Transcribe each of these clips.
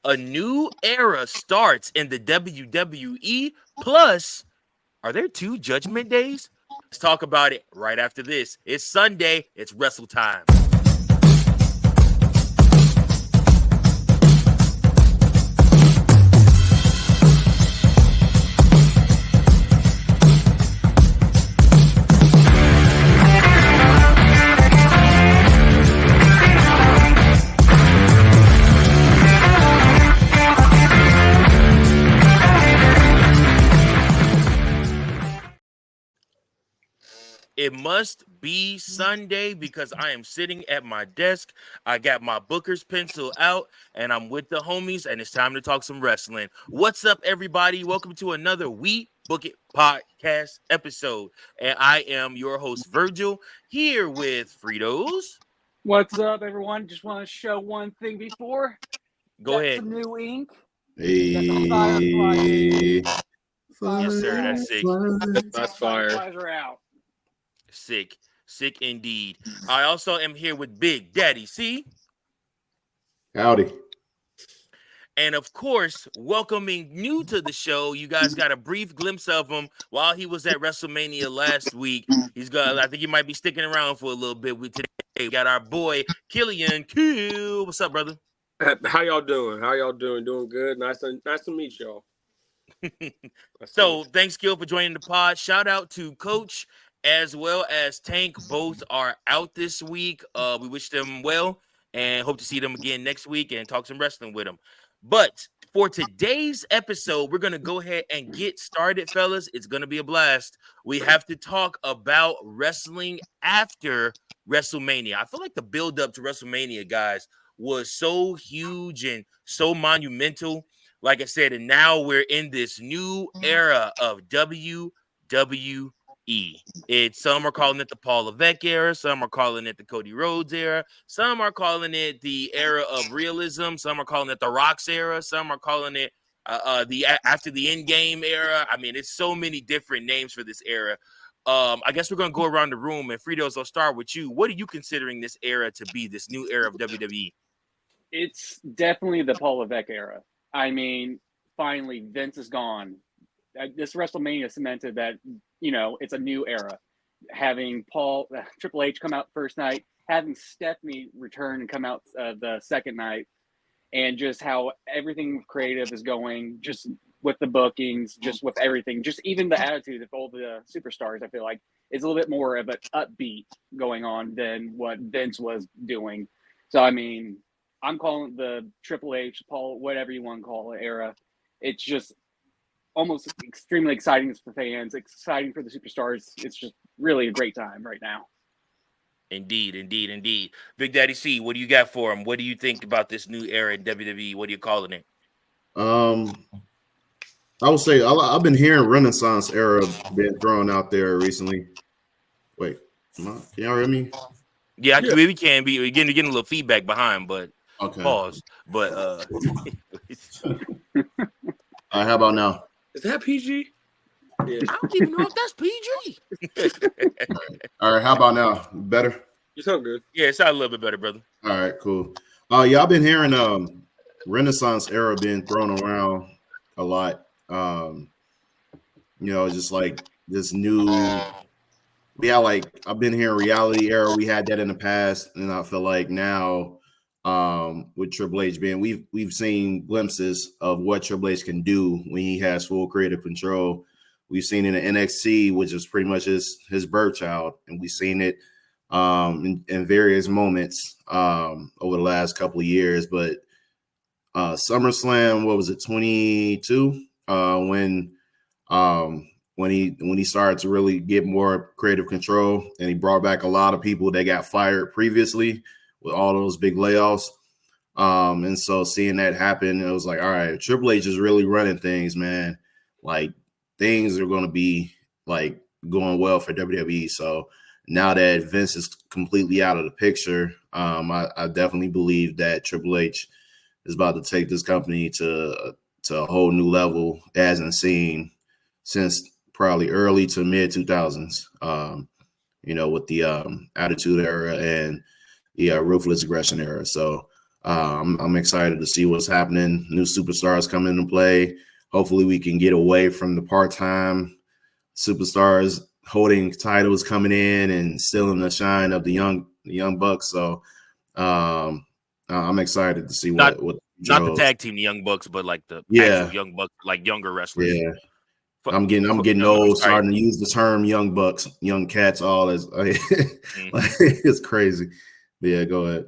A new era starts in the WWE. Plus, are there 2 Judgment Days? Let's talk about it right after this. It's Sunday. It's Wrestle Time. It must be Sunday because I am sitting at my desk. I got my Booker's pencil out and I'm with the homies and it's time to talk some wrestling. What's up, everybody? Welcome to another We Book It podcast episode. And I am your host, Virgil, here with Fritos. What's up, everyone? Just want to show one thing before. Go ahead. Some new ink. Hey. Yes, sir. That's sick. That's fire. Are out. Sick indeed. I also am here with Big Daddy C. Howdy. And of course, welcoming new to the show, you guys got a brief glimpse of him while he was at WrestleMania last week. I think he might be sticking around for a little bit. Today we got our boy Killian. What's up, brother? How y'all doing? Doing good. Nice to meet y'all. So thanks, Gil, for joining the pod. Shout out to Coach as well as Tank. Both are out this week. We wish them well and hope to see them again next week and talk some wrestling with them. But for today's episode, we're going to go ahead and get started, fellas. It's going to be a blast. We have to talk about wrestling after WrestleMania. I feel like the build-up to WrestleMania, guys, was so huge and so monumental. Like I said, and now we're in this new era of WWE. Some are calling it the Paul Levesque era, some are calling it the Cody Rhodes era, some are calling it the era of realism, some are calling it the Rock's era, some are calling it the after the end game era. I mean, it's so many different names for this era. I guess we're gonna go around the room, and Fritos, I'll start with you. What are you considering this era to be, this new era of WWE? It's definitely the Paul Levesque era. I mean, finally, Vince is gone. This WrestleMania cemented that, it's a new era. Having Triple H come out first night, having Stephanie return and come out the second night, and just how everything creative is going, just with the bookings, just with everything, just even the attitude of all the superstars, I feel like is a little bit more of an upbeat going on than what Vince was doing. So, I mean, I'm calling it the Triple H, Paul, whatever you want to call it, era. It's just almost extremely exciting for fans, exciting for the superstars. It's just really a great time right now. Indeed. Big Daddy C, what do you got for him? What do you think about this new era in WWE? What are you calling it? I would say I've been hearing Renaissance era being thrown out there recently. Wait, can y'all hear me? Yeah, we can be. We're getting a little feedback behind, but okay. Pause. But all right, how about now? Is that PG? Yeah. I don't even know if that's PG. All right, how about now? Better? You sound good. Yeah, it sounds a little bit better, brother. All right, cool. Yeah, I've been hearing Renaissance era being thrown around a lot. Just like this new. Yeah, like I've been hearing reality era. We had that in the past, and I feel like now, with Triple H being, we've seen glimpses of what Triple H can do when he has full creative control. We've seen it in NXT, which is pretty much his birth child, and we've seen it in various moments over the last couple of years. But Summerslam, what was it, 22? When he started to really get more creative control, and he brought back a lot of people that got fired previously with all those big layoffs. And so seeing that happen, it was like, all right, Triple H is really running things, man. Like things are going to be like going well for WWE. So now that Vince is completely out of the picture, I definitely believe that Triple H is about to take this company to a whole new level it hasn't seen since probably early to mid 2000s, with the Attitude Era and the Ruthless Aggression Era. So I'm excited to see what's happening. New superstars coming into play. Hopefully we can get away from the part-time superstars holding titles coming in and stealing the shine of the young bucks. So I'm excited to see what not the tag team, the Young Bucks, but like the actual Young Bucks, like younger wrestlers. Yeah. I'm getting old, starting to use the term young bucks, young cats, all as it's crazy. But yeah, go ahead.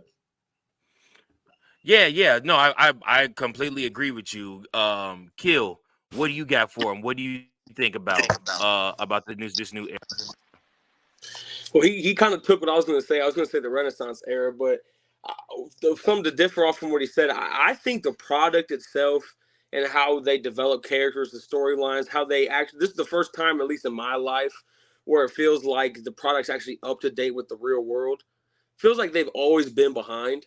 Yeah. No, I completely agree with you. Kill, what do you got for him? What do you think about this new era? Well, he kind of took what I was going to say. I was going to say the Renaissance era, but something to differ off from what he said. I think the product itself and how they develop characters, the storylines, how they actually. This is the first time, at least in my life, where it feels like the product's actually up to date with the real world. Feels like they've always been behind.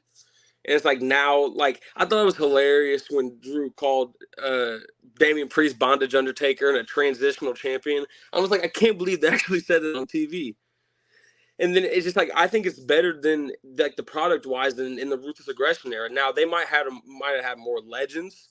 And it's like now, like, I thought it was hilarious when Drew called Damian Priest Bondage Undertaker and a transitional champion. I was like, I can't believe they actually said it on TV. And then it's just like, I think it's better than like the product wise than in the Ruthless Aggression era. Now they might have had more legends,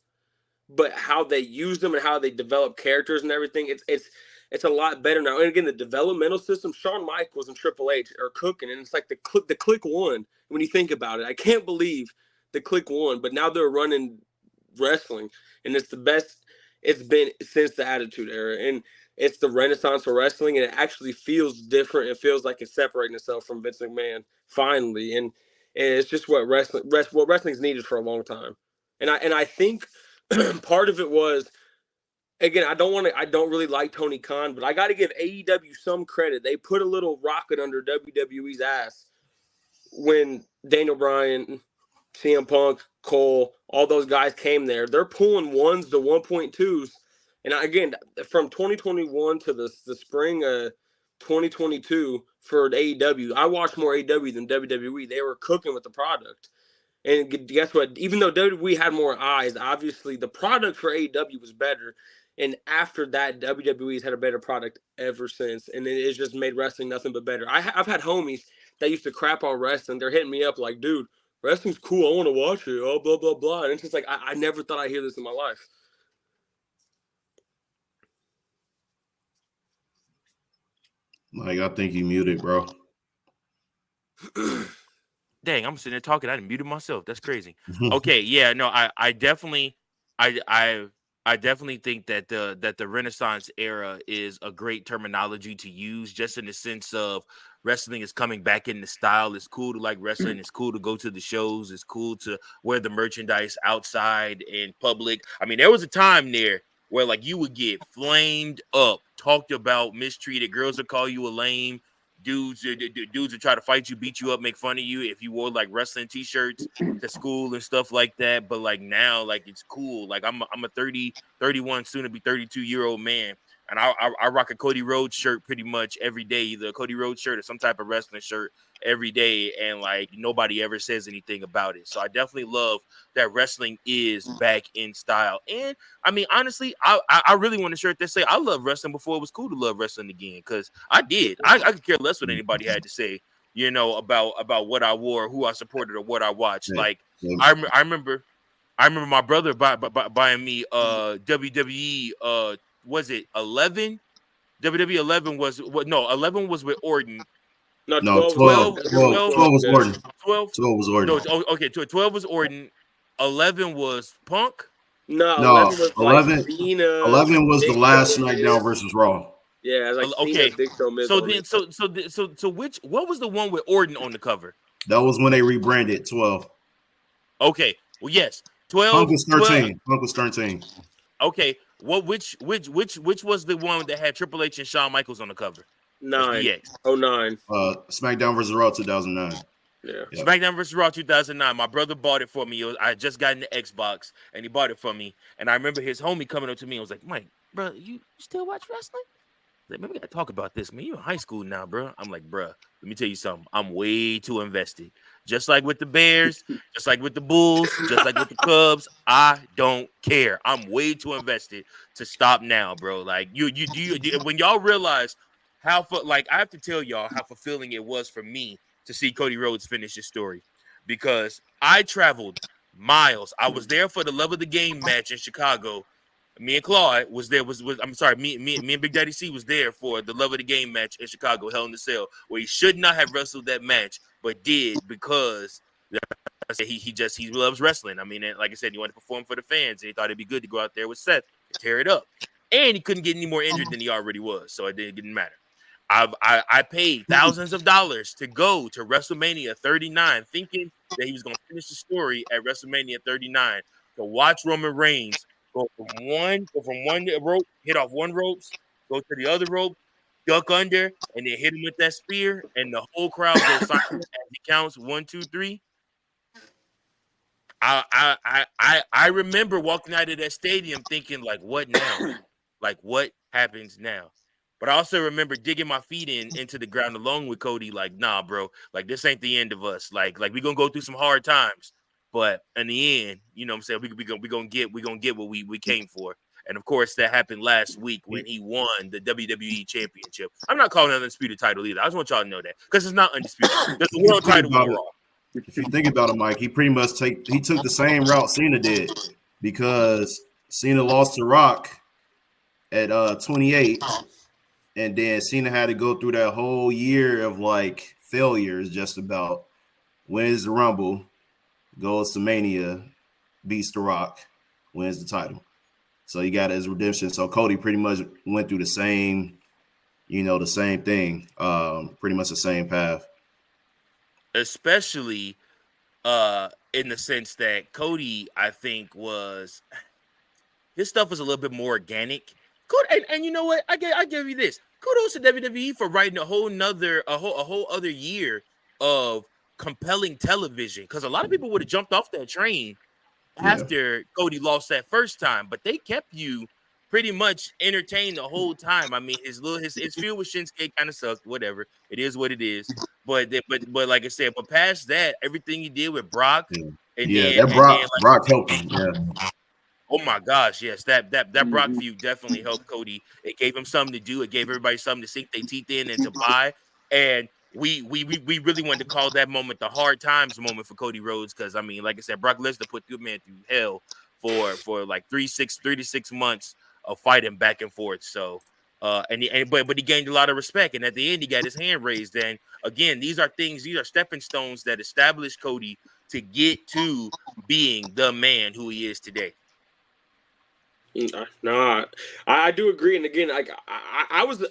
but how they use them and how they develop characters and everything, it's a lot better now. And again, the developmental system, Shawn Michaels and Triple H are cooking, and it's like the click won when you think about it. I can't believe the click won, but now they're running wrestling, and it's the best it's been since the Attitude Era. And it's the renaissance of wrestling, and it actually feels different. It feels like it's separating itself from Vince McMahon finally, and it's just what wrestling's needed for a long time. And I think part of it was, again, I don't really like Tony Khan, but I got to give AEW some credit. They put a little rocket under WWE's ass when Daniel Bryan, CM Punk, Cole, all those guys came there. They're pulling 1s to 1.2s. And again, from 2021 to the spring of 2022 for AEW, I watched more AEW than WWE. They were cooking with the product. And guess what? Even though WWE had more eyes, obviously the product for AEW was better. And after that, WWE's had a better product ever since. And it's just made wrestling nothing but better. I've had homies that used to crap on wrestling. They're hitting me up like, dude, wrestling's cool. I want to watch it. Oh, blah, blah, blah. And it's just like, I never thought I'd hear this in my life. Like, I think you muted, bro. Dang, I'm sitting there talking. I didn't muted myself. That's crazy. Okay, yeah, no, I definitely think that the Renaissance era is a great terminology to use, just in the sense of wrestling is coming back into style. It's cool to like wrestling. It's cool to go to the shows. It's cool to wear the merchandise outside in public. I mean, there was a time there where like you would get flamed up, talked about, mistreated. Girls would call you a lame. Dudes would try to fight you, beat you up, make fun of you if you wore like wrestling t-shirts to school and stuff like that. But like now, like it's cool. Like I'm a 31, soon to be 32-year-old man, and I rock a Cody Rhodes shirt pretty much every day, either a Cody Rhodes shirt or some type of wrestling shirt every day, and like nobody ever says anything about it. So I definitely love that wrestling is back in style. And I mean, honestly, I really want a shirt that say I love wrestling before it was cool to love wrestling again, because I did. I could care less what anybody had to say, you know, about what I wore, who I supported, or what I watched. Like I remember my brother buying me WWE was it 11? WWE 11 was what? No, 11 was with Orton. No, 12 was Orton. 12 was Orton. No, okay, 12 was Orton. 11 was Punk. No, 11 was 11, like Cena. 11 was the last SmackDown versus Raw. Yeah, it was like okay. Cena, Big Show, Miz. So what was the one with Orton on the cover? That was when they rebranded 12. Okay, well, yes, 12. Punk was 13. 12. Punk was 13. Okay, which was the one that had Triple H and Shawn Michaels on the cover? 9. DX. 09. SmackDown vs. Raw 2009. Yeah. SmackDown vs. Raw 2009. My brother bought it for me. I had just gotten the Xbox, and he bought it for me. And I remember his homie coming up to me and was like, Mike, bro, you still watch wrestling? Like, man, we gotta talk about this, man. You're in high school now, bro. I'm like, bro, let me tell you something. I'm way too invested. Just like with the Bears, just like with the Bulls, just like with the Cubs, I don't care. I'm way too invested to stop now, bro. Like you when y'all realize how I have to tell y'all how fulfilling it was for me to see Cody Rhodes finish his story. because I traveled miles. I was there for the Love of the Game match in Chicago. Me and Claude was there. I'm sorry, me and Big Daddy C was there for the Love of the Game match in Chicago, Hell in the Cell, where he should not have wrestled that match, but did because he loves wrestling. I mean, like I said, he wanted to perform for the fans, and he thought it'd be good to go out there with Seth and tear it up. And he couldn't get any more injured than he already was, so it didn't matter. I paid thousands of dollars to go to WrestleMania 39, thinking that he was going to finish the story at WrestleMania 39, to watch Roman Reigns go from one rope, hit off one ropes, go to the other rope, duck under, and then hit him with that spear, and the whole crowd goes silent as he counts 1, 2, 3. I remember walking out of that stadium thinking, like, what now? Like, what happens now? But I also remember digging my feet into the ground along with Cody, like, nah, bro, like, this ain't the end of us. Like we're gonna go through some hard times, but in the end, you know what I'm saying, we gonna get what we came for. And of course, that happened last week when he won the WWE Championship. I'm not calling it an undisputed title either. I just want y'all to know that, because it's not undisputed. There's a world title on Raw. If you think about it, Mike, he pretty much took the same route Cena did, because Cena lost to Rock at 28, and then Cena had to go through that whole year of like failures, just about. Wins the Rumble, goes to Mania, beats the Rock, wins the title. So he got his redemption. So Cody pretty much went through the same thing, pretty much the same path. Especially in the sense that Cody, I think, his stuff was a little bit more organic. And you know what? I give you this. Kudos to WWE for writing a whole other year of compelling television, because a lot of people would have jumped off that train after Cody lost that first time, but they kept you pretty much entertained the whole time. I mean, his feud with Shinsuke kind of sucked. Whatever, it is what it is. But like I said, but past that, everything he did with Brock, Brock helped him. Yeah. Oh my gosh, yes, that Brock feud definitely helped Cody. It gave him something to do. It gave everybody something to sink their teeth in and to buy. And we really wanted to call that moment the hard times moment for Cody Rhodes, because I mean, like I said, Brock Lesnar put the man through hell for like 3 to 6 months of fighting back and forth. So but he gained a lot of respect, and at the end he got his hand raised. And again, these are stepping stones that established Cody to get to being the man who he is today. No, I do agree. And again, like I was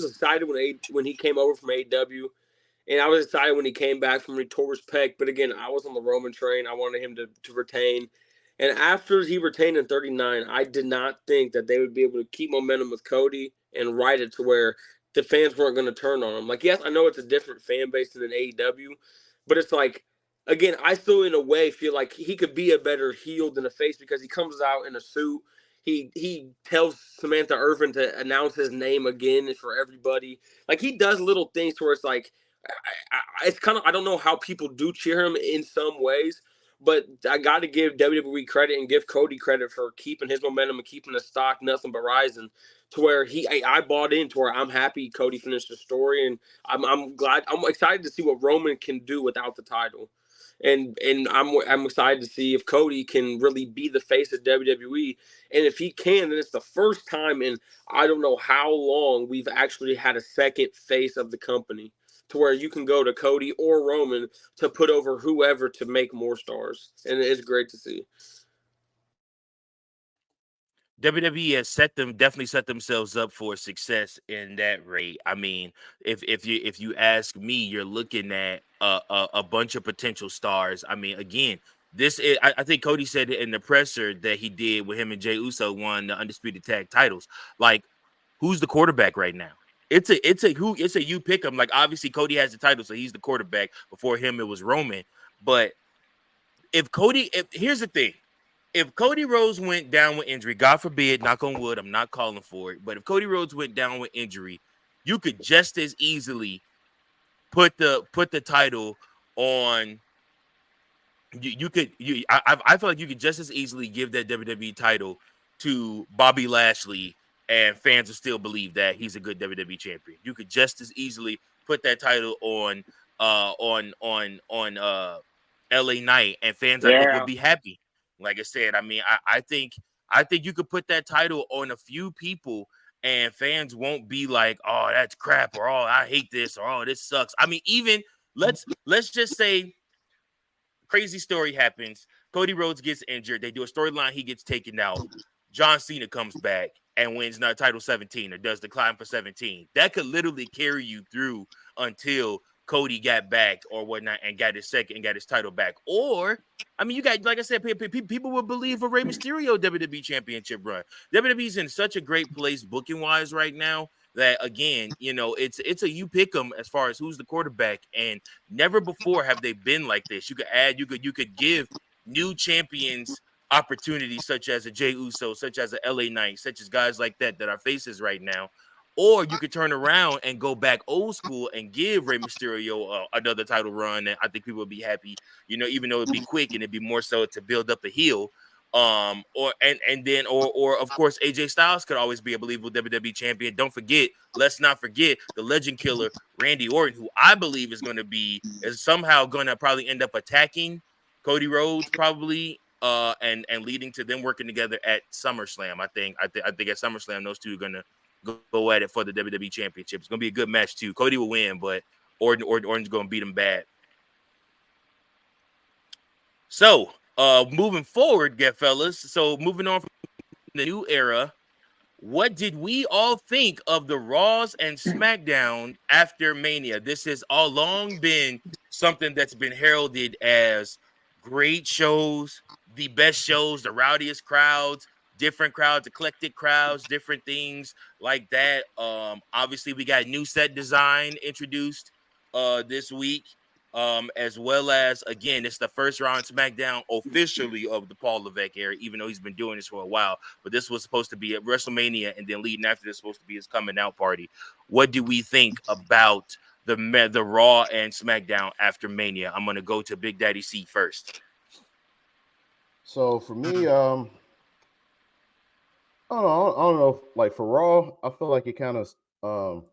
excited when he came over from AEW, and I was excited when he came back from Torres Peck. But again, I was on the Roman train. I wanted him to retain. And after he retained in 39, I did not think that they would be able to keep momentum with Cody and ride it to where the fans weren't going to turn on him. Like, yes, I know it's a different fan base than AEW, but it's like, again, I still in a way feel like he could be a better heel than a face, because he comes out in a suit. He tells Samantha Irvin to announce his name again for everybody. Like, he does little things to where it's like, it's kind of, I don't know how people do cheer him in some ways, but I got to give WWE credit and give Cody credit for keeping his momentum and keeping the stock nothing but rising, to where I bought into where I'm happy Cody finished the story, and I'm glad, I'm excited to see what Roman can do without the title. And I'm excited to see if Cody can really be the face of WWE. And if he can, then it's the first time in I don't know how long we've actually had a second face of the company, to where you can go to Cody or Roman to put over whoever to make more stars. And it's great to see. WWE has definitely set themselves up for success in that rate. I mean, if you ask me, you're looking at a bunch of potential stars. I mean, again, I think Cody said it in the presser that he did with him and Jey Uso won the undisputed tag titles. Like, who's the quarterback right now? It's a you pick him. Like, obviously Cody has the title, so he's the quarterback. Before him, it was Roman. But here's the thing. If Cody Rhodes went down with injury, God forbid, knock on wood, I'm not calling for it, but if Cody Rhodes went down with injury, you could just as easily put the title on. I feel like you could just as easily give that WWE title to Bobby Lashley, and fans will still believe that he's a good WWE champion. You could just as easily put that title on LA Knight, and fans I think would be happy. Like I said, I mean, I think you could put that title on a few people, and fans won't be like, "Oh, that's crap," or "Oh, I hate this," or "Oh, this sucks." I mean, even let's just say crazy story happens. Cody Rhodes gets injured. They do a storyline. He gets taken out. John Cena comes back and wins title 17 or does the climb for 17. That could literally carry you through until Cody got back or whatnot and got his second and got his title back. Or, I mean, you got, like I said, people would believe a Rey Mysterio WWE Championship run. WWE's in such a great place booking wise right now that, again, you know, it's a you pick them as far as who's the quarterback, and never before have they been like this. You could give new champions opportunities, such as a Jey Uso, such as a LA Knight, such as guys like that are faces right now. Or you could turn around and go back old school and give Rey Mysterio another title run, and I think people would be happy, you know, even though it'd be quick and it'd be more so to build up a heel. Or of course AJ Styles could always be a believable WWE champion. Let's not forget the legend killer Randy Orton, who I believe is somehow gonna probably end up attacking Cody Rhodes, probably, and leading to them working together at SummerSlam. I think at SummerSlam those two are gonna go at it for the WWE Championship. It's gonna be a good match too. Cody will win, but Orton's gonna beat him bad. So, moving forward, fellas. So, moving on from the new era, what did we all think of the Raws and SmackDown after Mania? This has all long been something that's been heralded as great shows, the best shows, the rowdiest crowds, different crowds, eclectic crowds, different things like that. Obviously, we got new set design introduced this week. As well as, again, it's the first Raw and SmackDown officially of the Paul Levesque era, even though he's been doing this for a while. But this was supposed to be at WrestleMania, and then leading after this supposed to be his coming out party. What do we think about the Raw and SmackDown after Mania? I'm gonna go to Big Daddy C first. So for me, I don't know. Like for Raw, I feel like it kind of y'all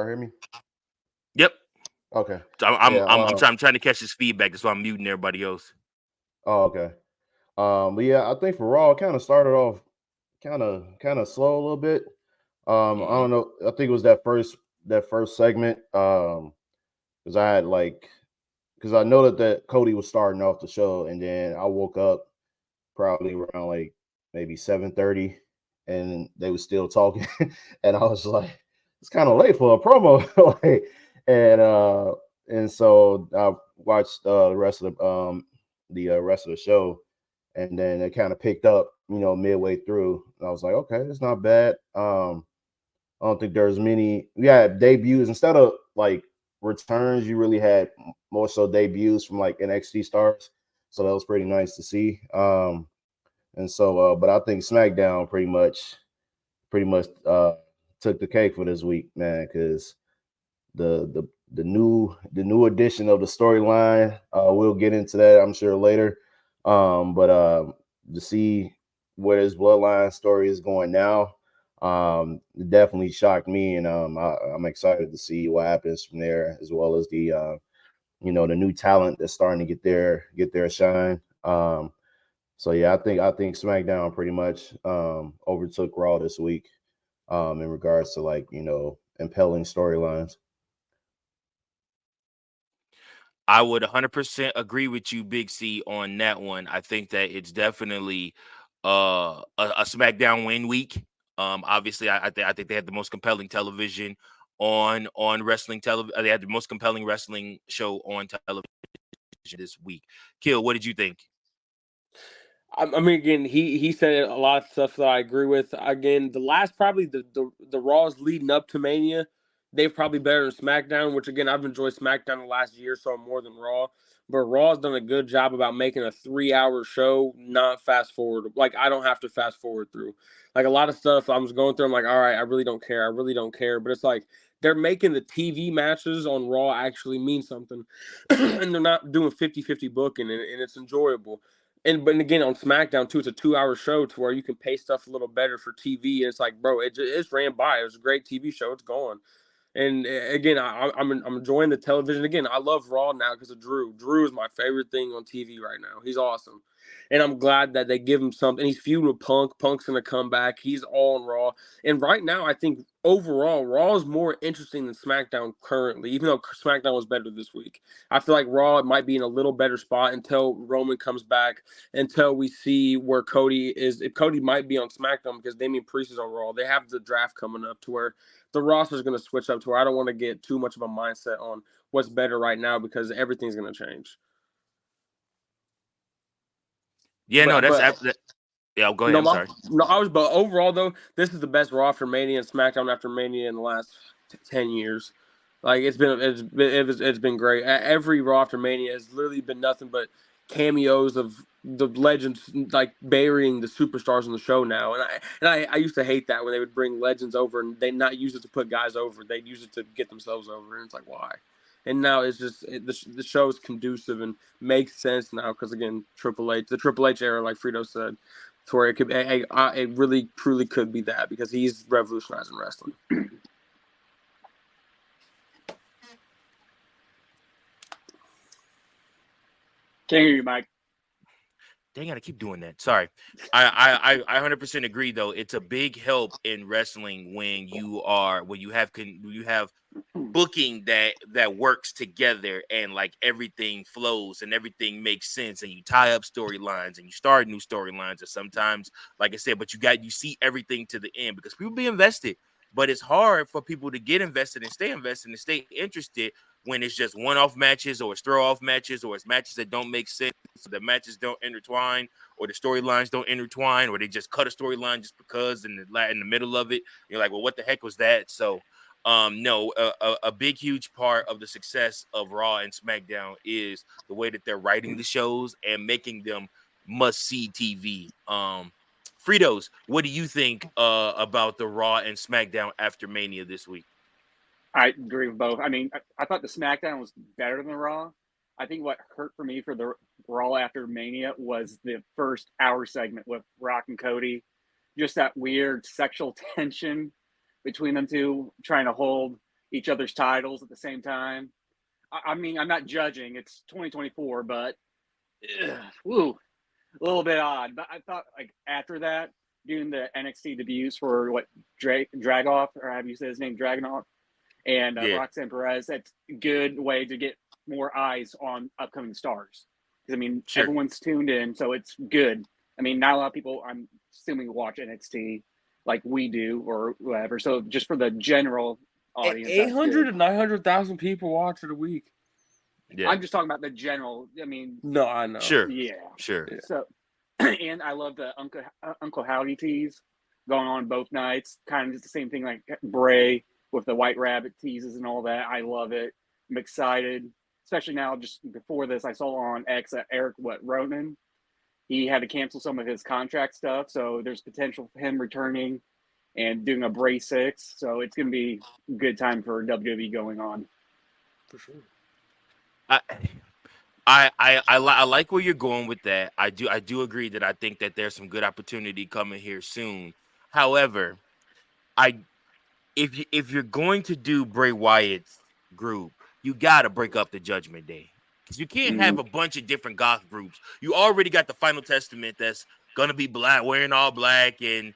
hear me? Yep. Okay. So I'm trying to catch his feedback. That's why I'm muting everybody else. Oh, okay. But yeah, I think for Raw, it kind of started off kind of slow a little bit. I don't know. I think it was that first segment. Because I know that Cody was starting off the show, and then I woke up probably around like maybe 7:30, and they were still talking, and I was like, it's kind of late for a promo, like, and so I watched the rest of the show, and then it kind of picked up, you know, midway through, and I was like, okay, it's not bad. I don't think there's many. We had debuts instead of like returns. You really had more so debuts from like NXT stars, so that was pretty nice to see. And so, but I think SmackDown pretty much took the cake for this week, man, because the new edition of the storyline. We'll get into that, I'm sure, later. But to see where this Bloodline story is going now, it definitely shocked me, and I'm excited to see what happens from there, as well as the the new talent that's starting to get their shine. So yeah, I think SmackDown pretty much overtook Raw this week in regards to, like, impelling storylines. I would 100% agree with you, Big C, on that one. I think that it's definitely a SmackDown win week. Obviously, I think they had the most compelling television on wrestling television. They had the most compelling wrestling show on television this week. Kill, what did you think? I mean, again, he said a lot of stuff that I agree with. Again, probably the Raws leading up to Mania, they're probably better than SmackDown, which, again, I've enjoyed SmackDown the last year or so more than Raw. But Raw's done a good job about making a 3-hour show not fast forward. Like, I don't have to fast forward through. Like, a lot of stuff I was going through, I'm like, all right, I really don't care. But it's like they're making the TV matches on Raw actually mean something. And they're not doing 50-50 booking, and it's enjoyable. But again, on SmackDown too, it's a 2-hour show to where you can pay stuff a little better for TV. And it's like, bro, it's ran by. It was a great TV show. It's gone. And again, I'm enjoying the television. Again, I love Raw now because of Drew. Drew is my favorite thing on TV right now. He's awesome. And I'm glad that they give him something. He's feuding with Punk. Punk's going to come back. He's all on Raw. And right now, I think overall, Raw is more interesting than SmackDown currently, even though SmackDown was better this week. I feel like Raw might be in a little better spot until Roman comes back, until we see where Cody is. If Cody might be on SmackDown because Damian Priest is on Raw. They have the draft coming up to where the roster is going to switch up to where I don't want to get too much of a mindset on what's better right now because everything's going to change. Yeah, no, that's after that. Yeah, go ahead. I'm sorry. But overall though, this is the best Raw after Mania and SmackDown after Mania in the last 10 years. Like it's been great. Every Raw after Mania has literally been nothing but cameos of the legends, like burying the superstars on the show now. And I used to hate that when they would bring legends over and they not use it to put guys over. They'd use it to get themselves over. And it's like, why? And now it's just the show is conducive and makes sense now because again, the Triple H era, like Frito said, to where it really truly could be that because he's revolutionizing wrestling. Can't hear you, Mike. Dang, I gotta keep doing that. Sorry. I 100% agree though. It's a big help in wrestling when you have booking that works together and like everything flows and everything makes sense and you tie up storylines and you start new storylines or sometimes, like I said, but you see everything to the end because people be invested. But it's hard for people to get invested and stay interested when it's just one-off matches or it's throw-off matches or it's matches that don't make sense, so the matches don't intertwine or the storylines don't intertwine or they just cut a storyline just because in the middle of it. You're like, well, what the heck was that? So, a big, huge part of the success of Raw and SmackDown is the way that they're writing the shows and making them must-see TV. Fritos, what do you think about the Raw and SmackDown after Mania this week? I agree with both. I mean, I thought the SmackDown was better than the Raw. I think what hurt for me for the Raw after Mania was the first hour segment with Rock and Cody. Just that weird sexual tension between them two, trying to hold each other's titles at the same time. I mean, I'm not judging. It's 2024, but a little bit odd. But I thought, like, after that, doing the NXT debuts for Dragoff, or have you said his name, Dragonoff? And Roxanne Perez, that's a good way to get more eyes on upcoming stars. Because, I mean, everyone's tuned in, so it's good. I mean, not a lot of people, I'm assuming, watch NXT like we do or whatever. So just for the general audience. 800 to 900,000 people watch it a week. Yeah. I'm just talking about the general. I mean. No, I know. Sure. Yeah. Sure. So, and I love the Uncle Howdy tease going on both nights. Kind of just the same thing like Bray with the White Rabbit teases and all that. I love it. I'm excited, especially now. Just before this, I saw on X that Eric Ronan, he had to cancel some of his contract stuff, so there's potential for him returning and doing a Bray 6. So it's going to be a good time for WWE going on. For sure. I like where you're going with that. I do agree that I think that there's some good opportunity coming here soon. However, if you're going to do Bray Wyatt's group, you gotta break up the Judgment Day because you can't have a bunch of different goth groups. You already got the Final Testament that's gonna be black, wearing all black, and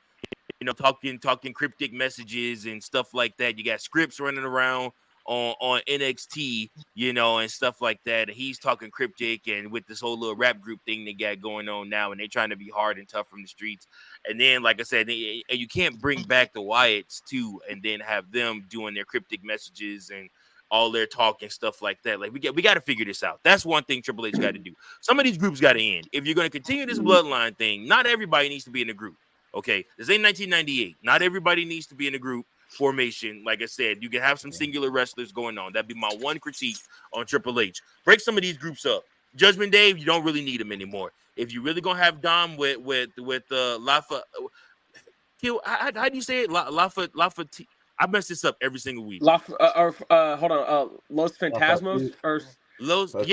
talking cryptic messages and stuff like that. You got Scripps running around on NXT, and stuff like that. And he's talking cryptic and with this whole little rap group thing they got going on now, and they're trying to be hard and tough from the streets. And then, like I said, you can't bring back the Wyatts too, and then have them doing their cryptic messages and all their talk and stuff like that. Like we got to figure this out. That's one thing Triple H got to do. Some of these groups got to end. If you're going to continue this bloodline thing, not everybody needs to be in a group. Okay, this ain't 1998. Not everybody needs to be in a group formation. Like I said, you can have some singular wrestlers going on. That'd be my one critique on Triple H. Break some of these groups up. Judgment Day, you don't really need them anymore. If you're really gonna have Dom with Lafa, how do you say it? Lafa. I mess this up every single week. Hold on. Los Fantasmos or Los? Los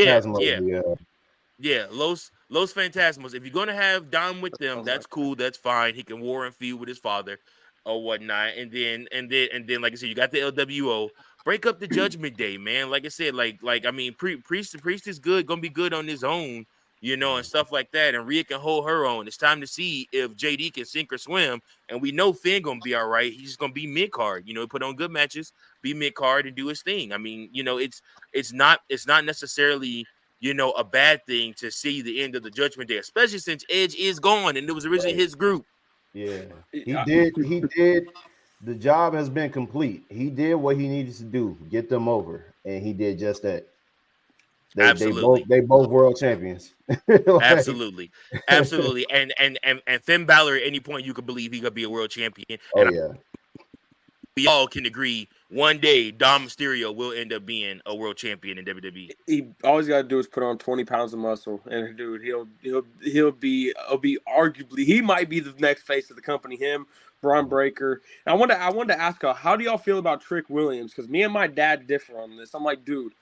Fantasmos. If you're gonna have Dom with them, that's cool. That's fine. He can war and feud with his father or whatnot. And then, like I said, you got the LWO. break up the Judgment Day, man. Like I said, I mean, Priest is good, gonna be good on his own, you know, and stuff like that. And Rhea can hold her own. It's time to see if JD can sink or swim. And we know Finn gonna be all right. He's just gonna be mid card, you know, put on good matches, be mid card, and do his thing. I mean, you know, it's not necessarily, you know, a bad thing to see the end of the Judgment Day, especially since Edge is gone and it was originally his group. Yeah, he did. The job has been complete. He did what he needed to do, get them over, and he did just that. They both world champions. Absolutely. And Finn Balor, at any point you could believe he could be a world champion. And we all can agree one day Dom Mysterio will end up being a world champion in WWE. He all he's got to do is put on 20 pounds of muscle, and dude, he'll be arguably, he might be the next face of the company. Him, Braun Breaker. And I wanted to ask how do y'all feel about Trick Williams? Because me and my dad differ on this. I'm like, dude,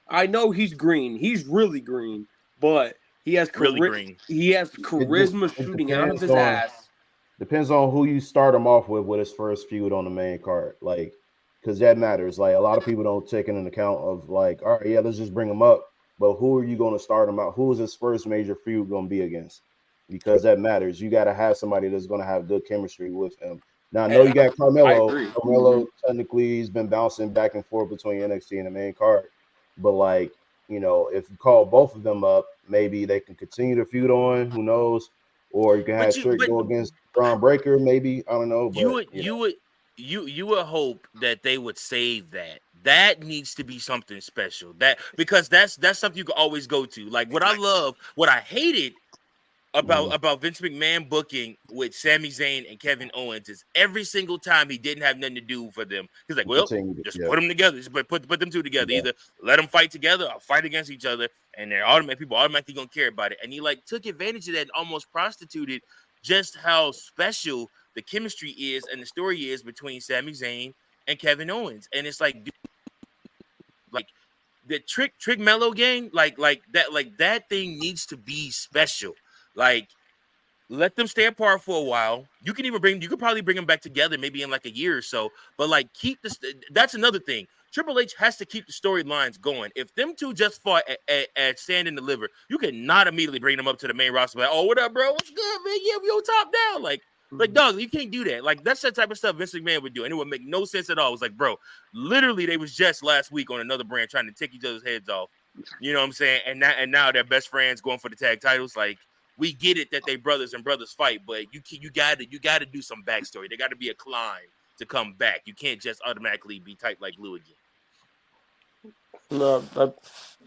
I know he's green. He's really green, but he has He has charisma shooting out of his ass. Depends on who you start him off with his first feud on the main card, like, because that matters. Like, a lot of people don't take into account of, like, all right, yeah, let's just bring him up, but who are you going to start him out? Who is his first major feud going to be against? Because that matters. You got to have somebody that's going to have good chemistry with him. Now, I know you got Carmelo. Carmelo, technically, he's been bouncing back and forth between NXT and the main card, but, like, you know, if you call both of them up, maybe they can continue to feud on. Who knows? Or you can have Trick go against Braun Breaker, maybe. I don't know. But you would hope that they would save that. That needs to be something special. Because that's something you can always go to. Like, what I hated about Vince McMahon booking with Sami Zayn and Kevin Owens is every single time he didn't have nothing to do for them. He's like, well, just put them together. Just put them two together. Either let them fight together or fight against each other, and people automatically gonna care about it. And he like took advantage of that and almost prostituted just how special the chemistry is and the story is between Sami Zayn and Kevin Owens. And it's like, dude, like the Trick Mello gang, like that thing needs to be special. Like, let them stay apart for a while. You could probably bring them back together maybe in like a year or so. But like, that's another thing. Triple H has to keep the storylines going. If them two just fought at Stand and Deliver, you cannot immediately bring them up to the main roster. Like, oh, what up, bro? What's good, man? Yeah, we on top down. Like, dog, you can't do that. Like, that's the type of stuff Vince McMahon would do, and it would make no sense at all. It was like, bro, literally, they was just last week on another brand trying to take each other's heads off. You know what I'm saying? And now they're best friends going for the tag titles. Like, we get it that they brothers fight, but you got to do some backstory. There got to be a climb to come back. You can't just automatically be tight like glue again. No,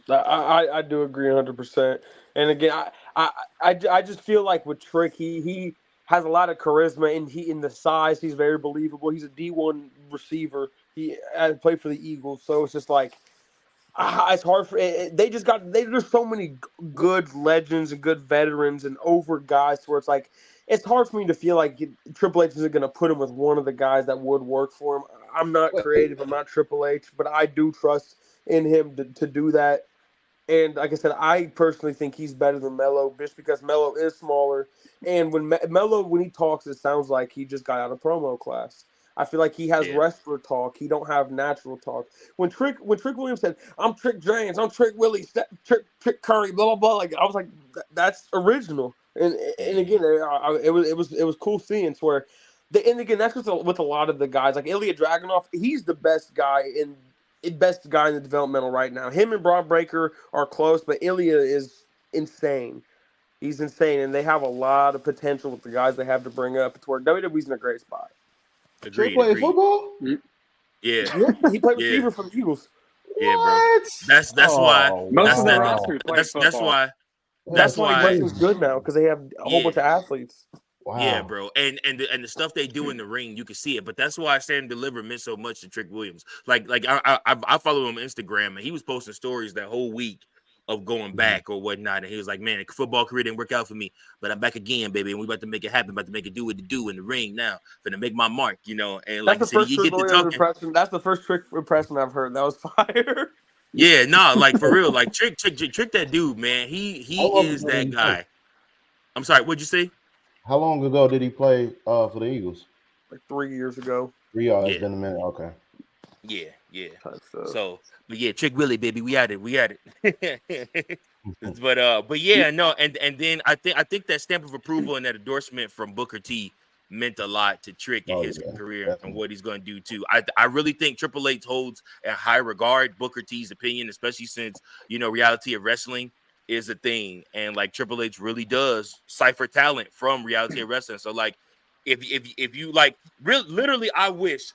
I do agree 100%. And again, I just feel like with Trick, he has a lot of charisma, and in the size, he's very believable. He's a D1 receiver. He played for the Eagles, so it's just like it's hard for there's so many good legends and good veterans and over guys where it's like it's hard for me to feel like Triple H isn't going to put him with one of the guys that would work for him. I'm not creative. I'm not Triple H, but I do trust in him to do that. And like I said, I personally think he's better than Melo just because Melo is smaller. And when Melo, when he talks, it sounds like he just got out of promo class. I feel like he has wrestler talk. He don't have natural talk. When Trick Williams said, "I'm Trick James, I'm Trick Willie, Trick Curry," blah blah blah, like I was like, that's original. And again, it was cool seeing where, and again, that's with a lot of the guys like Ilya Dragunov. He's the best guy in the developmental right now. Him and Braun Breaker are close, but Ilya is insane. He's insane, and they have a lot of potential with the guys they have to bring up. It's where WWE's in a great spot. Agreed. Play football? Yeah. He played receiver for the Eagles. Yeah, bro. That's why. Most of the roster plays football. That's why wrestling's good now because they have a whole bunch of athletes. Wow. Yeah, bro. And the stuff they do in the ring, you can see it. But that's why Stand and Deliver meant so much to Trick Williams. Like I follow him on Instagram, and he was posting stories that whole week of going back or whatnot. And he was like, man, the football career didn't work out for me, but I'm back again, baby. And we about to make it happen, about to make it do what it do in the ring now. Gonna make my mark, you know. And like I said, you get to talking. That's the first Trick impression I've heard. That was fire. Yeah, nah, like for real. Like Trick that dude, man. He is that guy. I'm sorry, what'd you say? How long ago did he play for the Eagles? Like 3 years ago. 3 years. It's been a minute. Okay. Yeah. type stuff. So, but yeah, Trick Willie, baby, we at it. But yeah, no, and then I think that stamp of approval and that endorsement from Booker T meant a lot to Trick in his career definitely. and what he's going to do too. I really think Triple H holds in high regard Booker T's opinion, especially since reality of wrestling is a thing, and like Triple H really does cipher talent from reality of wrestling. So like, if you like, literally, I wish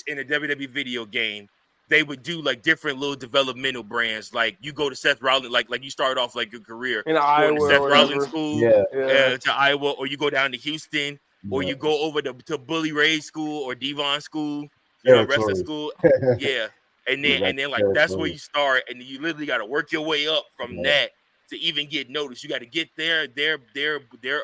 in a WWE video game they would do like different little developmental brands. Like you go to Seth Rollins, like you start off like your career In going Iowa to Seth or Rollins whatever. school, Yeah. to Iowa, or you go down to Houston, or you go over to Bully Ray school or Devon school, wrestling school. Yeah. And then like that's where you start, and you literally got to work your way up from that to even get noticed. You got to get their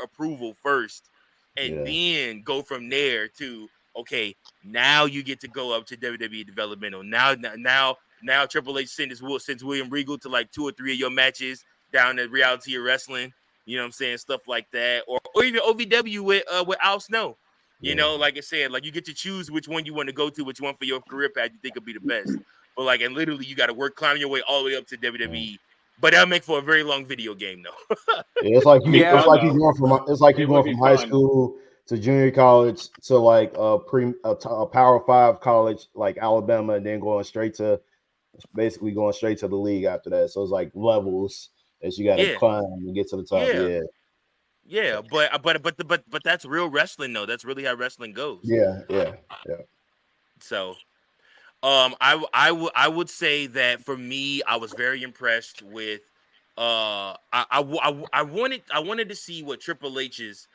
approval first, and then go from there to okay. Now you get to go up to WWE developmental. Now Triple H sends William Regal to like 2 or 3 of your matches down at Reality of Wrestling. You know what I'm saying? Stuff like that, or even OVW with Al Snow. Like I said, like you get to choose which one you want to go to, which one for your career path you think would be the best. But like, and literally, you got to climb your way all the way up to WWE. But that'll make for a very long video game, though. It's like you going from high school to junior college to like a Power 5 college like Alabama, and then going straight to the league after that. So it's like levels that you got to climb and get to the top. Yeah, but that's real wrestling though. That's really how wrestling goes. Yeah. So, I would say that for me, I was very impressed with. I wanted to see what Triple H's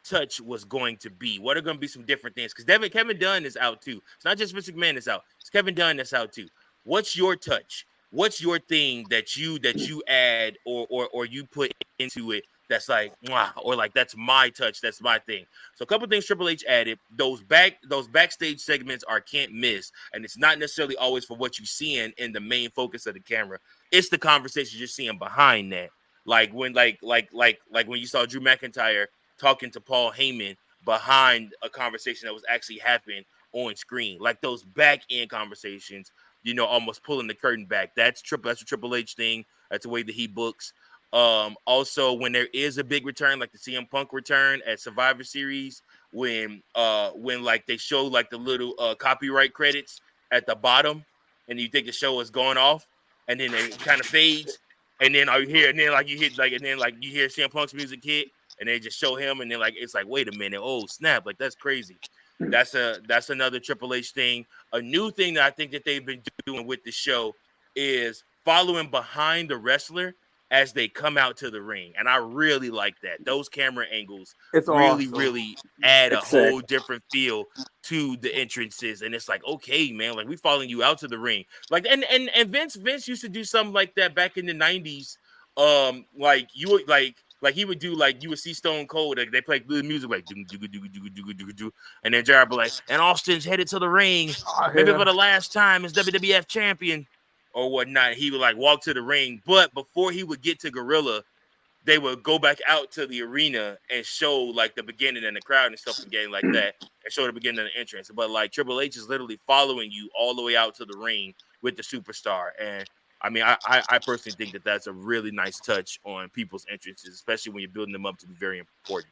touch was going to be. What are going to be some different things? Because Kevin Dunn is out too. It's not just Vince McMahon that's out. It's Kevin Dunn that's out too. What's your touch? What's your thing that you add or you put into it that's like, mwah, or like that's my touch, that's my thing. So a couple things Triple H added. Those backstage segments are can't miss, and it's not necessarily always for what you seeing in the main focus of the camera. It's the conversations you're seeing behind that. Like when when you saw Drew McIntyre talking to Paul Heyman behind a conversation that was actually happening on screen, like those back end conversations, almost pulling the curtain back. That's a Triple H thing. That's the way that he books. Also, when there is a big return, like the CM Punk return at Survivor Series, when like they show like the little copyright credits at the bottom, and you think the show is going off, and then it kind of fades, and then you hear CM Punk's music hit, and they just show him, and then like it's like, wait a minute, oh snap, like that's crazy. That's another Triple H thing. A new thing that I think that they've been doing with the show is following behind the wrestler as they come out to the ring, and I really like that. Those camera angles really add a whole different feel to the entrances, and it's like, okay, man, like we following you out to the ring, like and Vince used to do something like that back in the 90s. Like you would like he would do, like you would see Stone Cold, like they play good music like and then Jared be like, and Austin's headed to the ring, maybe for the last time as WWF champion or whatnot. He would like walk to the ring, but before he would get to Gorilla, they would go back out to the arena and show like the beginning and the crowd and stuff again like that, and show the beginning of the entrance. But like Triple H is literally following you all the way out to the ring with the superstar. And I mean, I personally think that that's a really nice touch on people's entrances, especially when you're building them up to be very important.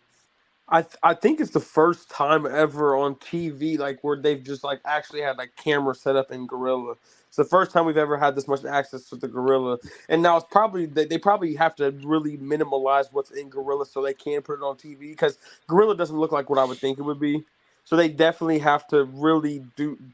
I think it's the first time ever on TV like where they've just like actually had like camera set up in Gorilla. It's the first time we've ever had this much access to the Gorilla, and now it's probably they probably have to really minimalize what's in Gorilla so they can put it on TV, because Gorilla doesn't look like what I would think it would be. So they definitely have to really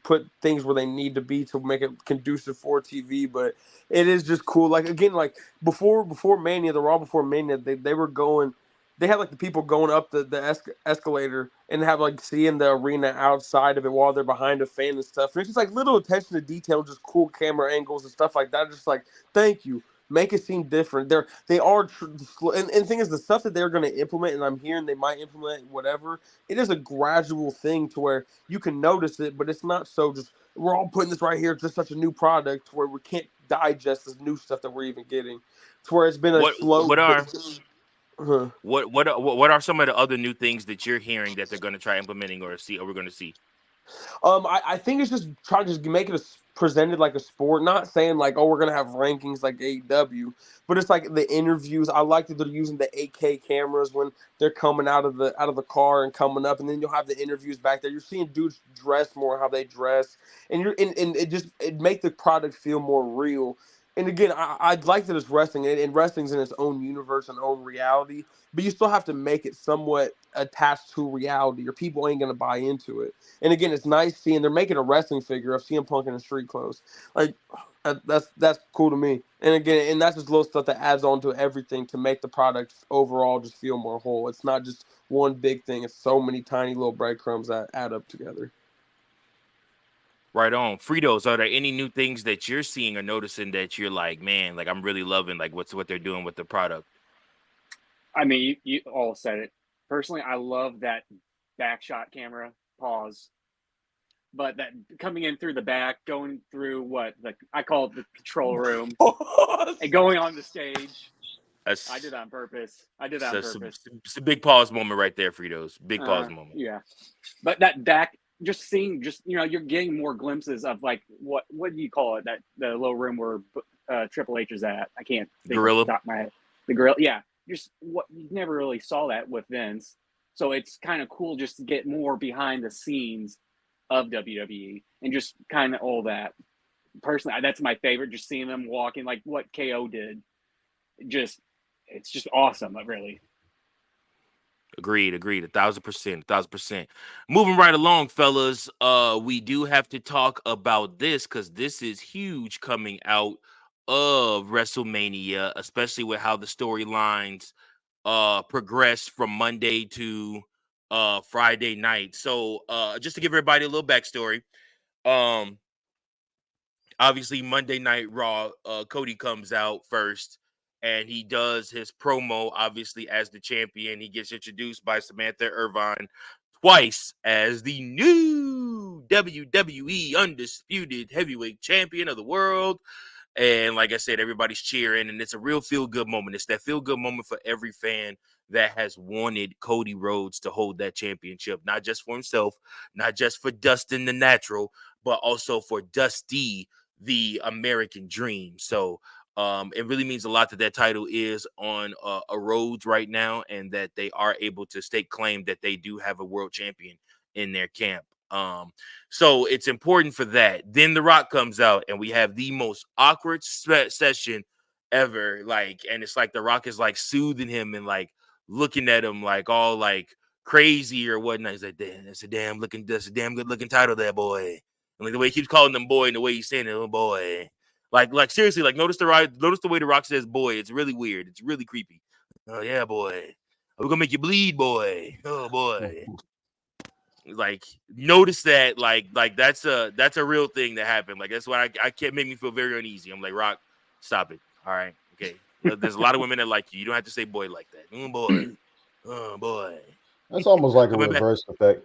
put things where they need to be to make it conducive for TV. But it is just cool. Like again, like before Mania, the Raw before Mania, they were going. They had like the people going up the escalator and have like seeing the arena outside of it while they're behind a fan and stuff. And it's just like little attention to detail, just cool camera angles and stuff like that. Just like, thank you, make it seem different. And the thing is, the stuff that they're going to implement, and I'm hearing they might implement whatever. It is a gradual thing to where you can notice it, but it's not so just we're all putting this right here. It's just such a new product to where we can't digest this new stuff that we're even getting. To where it's been a slow. What are some of the other new things that you're hearing that they're going to try implementing or we're going to see? I think it's just trying to just make it presented like a sport. Not saying like, oh, we're gonna have rankings like AEW, but it's like the interviews. I like that they're using the 8K cameras when they're coming out of the car and coming up, and then you'll have the interviews back there. You're seeing dudes dress more how they dress, and it make the product feel more real. And again, I'd like that it's wrestling, and wrestling's in its own universe and own reality, but you still have to make it somewhat attached to reality, or people ain't gonna buy into it. And again, it's nice seeing they're making a wrestling figure of CM Punk in his street clothes. Like that's cool to me. And again, and that's just little stuff that adds on to everything to make the product overall just feel more whole. It's not just one big thing. It's so many tiny little breadcrumbs that add up together. Right on. Fritos, are there any new things that you're seeing or noticing that you're like, man, like I'm really loving like what they're doing with the product? I mean, you all said it. Personally, I love that back shot camera pause, but that coming in through the back, going through I call it the control room, and going on the stage. I did that on purpose. It's a big pause moment right there, Fritos. Big pause moment. Yeah, but that back, just seeing, you're getting more glimpses of like what do you call it? That the little room where Triple H is at. I can't think Gorilla. off the top of my head. The gorilla. Yeah, just what you never really saw that with Vince. So it's kind of cool just to get more behind the scenes of WWE and just kind of all that. Personally, that's my favorite. Just seeing them walking like what KO did. It's just awesome. Really. Agreed. 1,000%. Moving right along, fellas. We do have to talk about this because this is huge coming out of WrestleMania, especially with how the storylines progress from Monday to Friday night. So just to give everybody a little backstory, obviously Monday Night Raw, Cody comes out first and he does his promo, obviously as the champion. He gets introduced by Samantha Irvine twice as the new WWE Undisputed Heavyweight Champion of the world. And like I said, everybody's cheering, and it's a real feel-good moment. It's that feel-good moment for every fan that has wanted Cody Rhodes to hold that championship, not just for himself, not just for Dustin the Natural, but also for Dusty, the American Dream. So it really means a lot that title is on a Rhodes right now, and that they are able to stake claim that they do have a world champion in their camp. So it's important for that. Then The Rock comes out, and we have the most awkward session ever. Like, and it's like The Rock is like soothing him and like looking at him like all like crazy or whatnot. He's like, damn, that's a damn good looking title there, boy. And like the way he keeps calling them boy and the way he's saying it, oh boy. Like seriously, like notice the way The Rock says boy. It's really weird. It's really creepy. Oh yeah, boy. We're gonna make you bleed, boy. Oh boy. Like notice that like that's a real thing that happened. Like that's why I can't make me feel very uneasy. I'm like, Rock, stop it. All right, okay. There's a lot of women that like you. You don't have to say boy like that. Oh boy. Oh boy. That's almost like a reverse effect.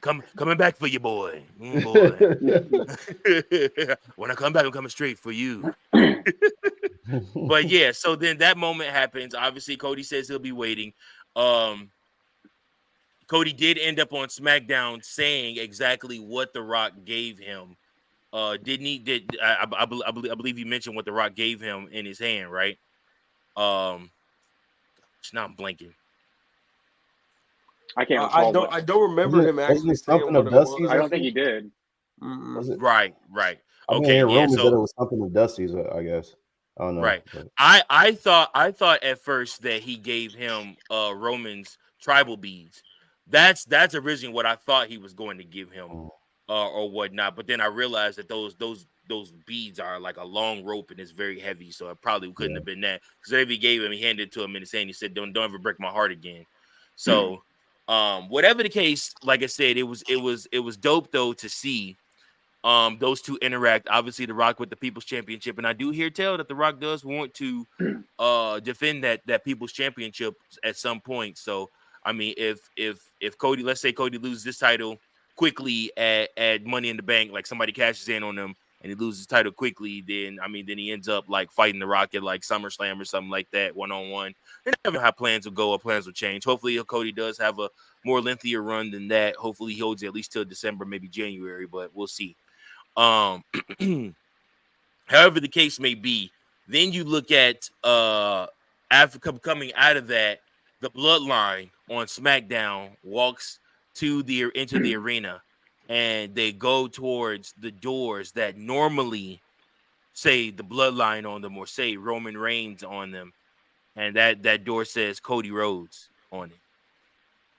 Coming back for you, boy. Oh boy. When I come back, I'm coming straight for you. But yeah, so then that moment happens. Obviously, Cody says he'll be waiting. Cody did end up on SmackDown saying exactly what The Rock gave him. Didn't he? I believe he mentioned what The Rock gave him in his hand, right? Now I'm blanking. I can't recall. I don't remember him actually saying what it was. I don't think he did. Right. Okay, rumors that it was something of Dusty's, I guess. I don't know. Right. But I thought at first that he gave him Roman's tribal beads. That's originally what I thought he was going to give him or whatnot. But then I realized that those beads are like a long rope and it's very heavy, so it probably couldn't have been that. Because whatever he gave him, he handed it to him in his hand. He said, "Don't ever break my heart again." So, whatever the case, like I said, it was dope though to see those two interact. Obviously, The Rock with the People's Championship, and I do hear tell that The Rock does want to defend that People's Championship at some point. So. I mean, if Cody, let's say Cody loses this title quickly at Money in the Bank, like somebody cashes in on him, and he loses the title quickly, then he ends up like fighting The Rock at like SummerSlam or something like that, 1-on-1. And never how plans will go or plans will change. Hopefully Cody does have a more lengthier run than that. Hopefully he holds it at least till December, maybe January, but we'll see. However the case may be, then you look at after coming out of that, the Bloodline on SmackDown walks into the arena, and they go towards the doors that normally say the Bloodline on them or say Roman Reigns on them, and that door says Cody Rhodes on it,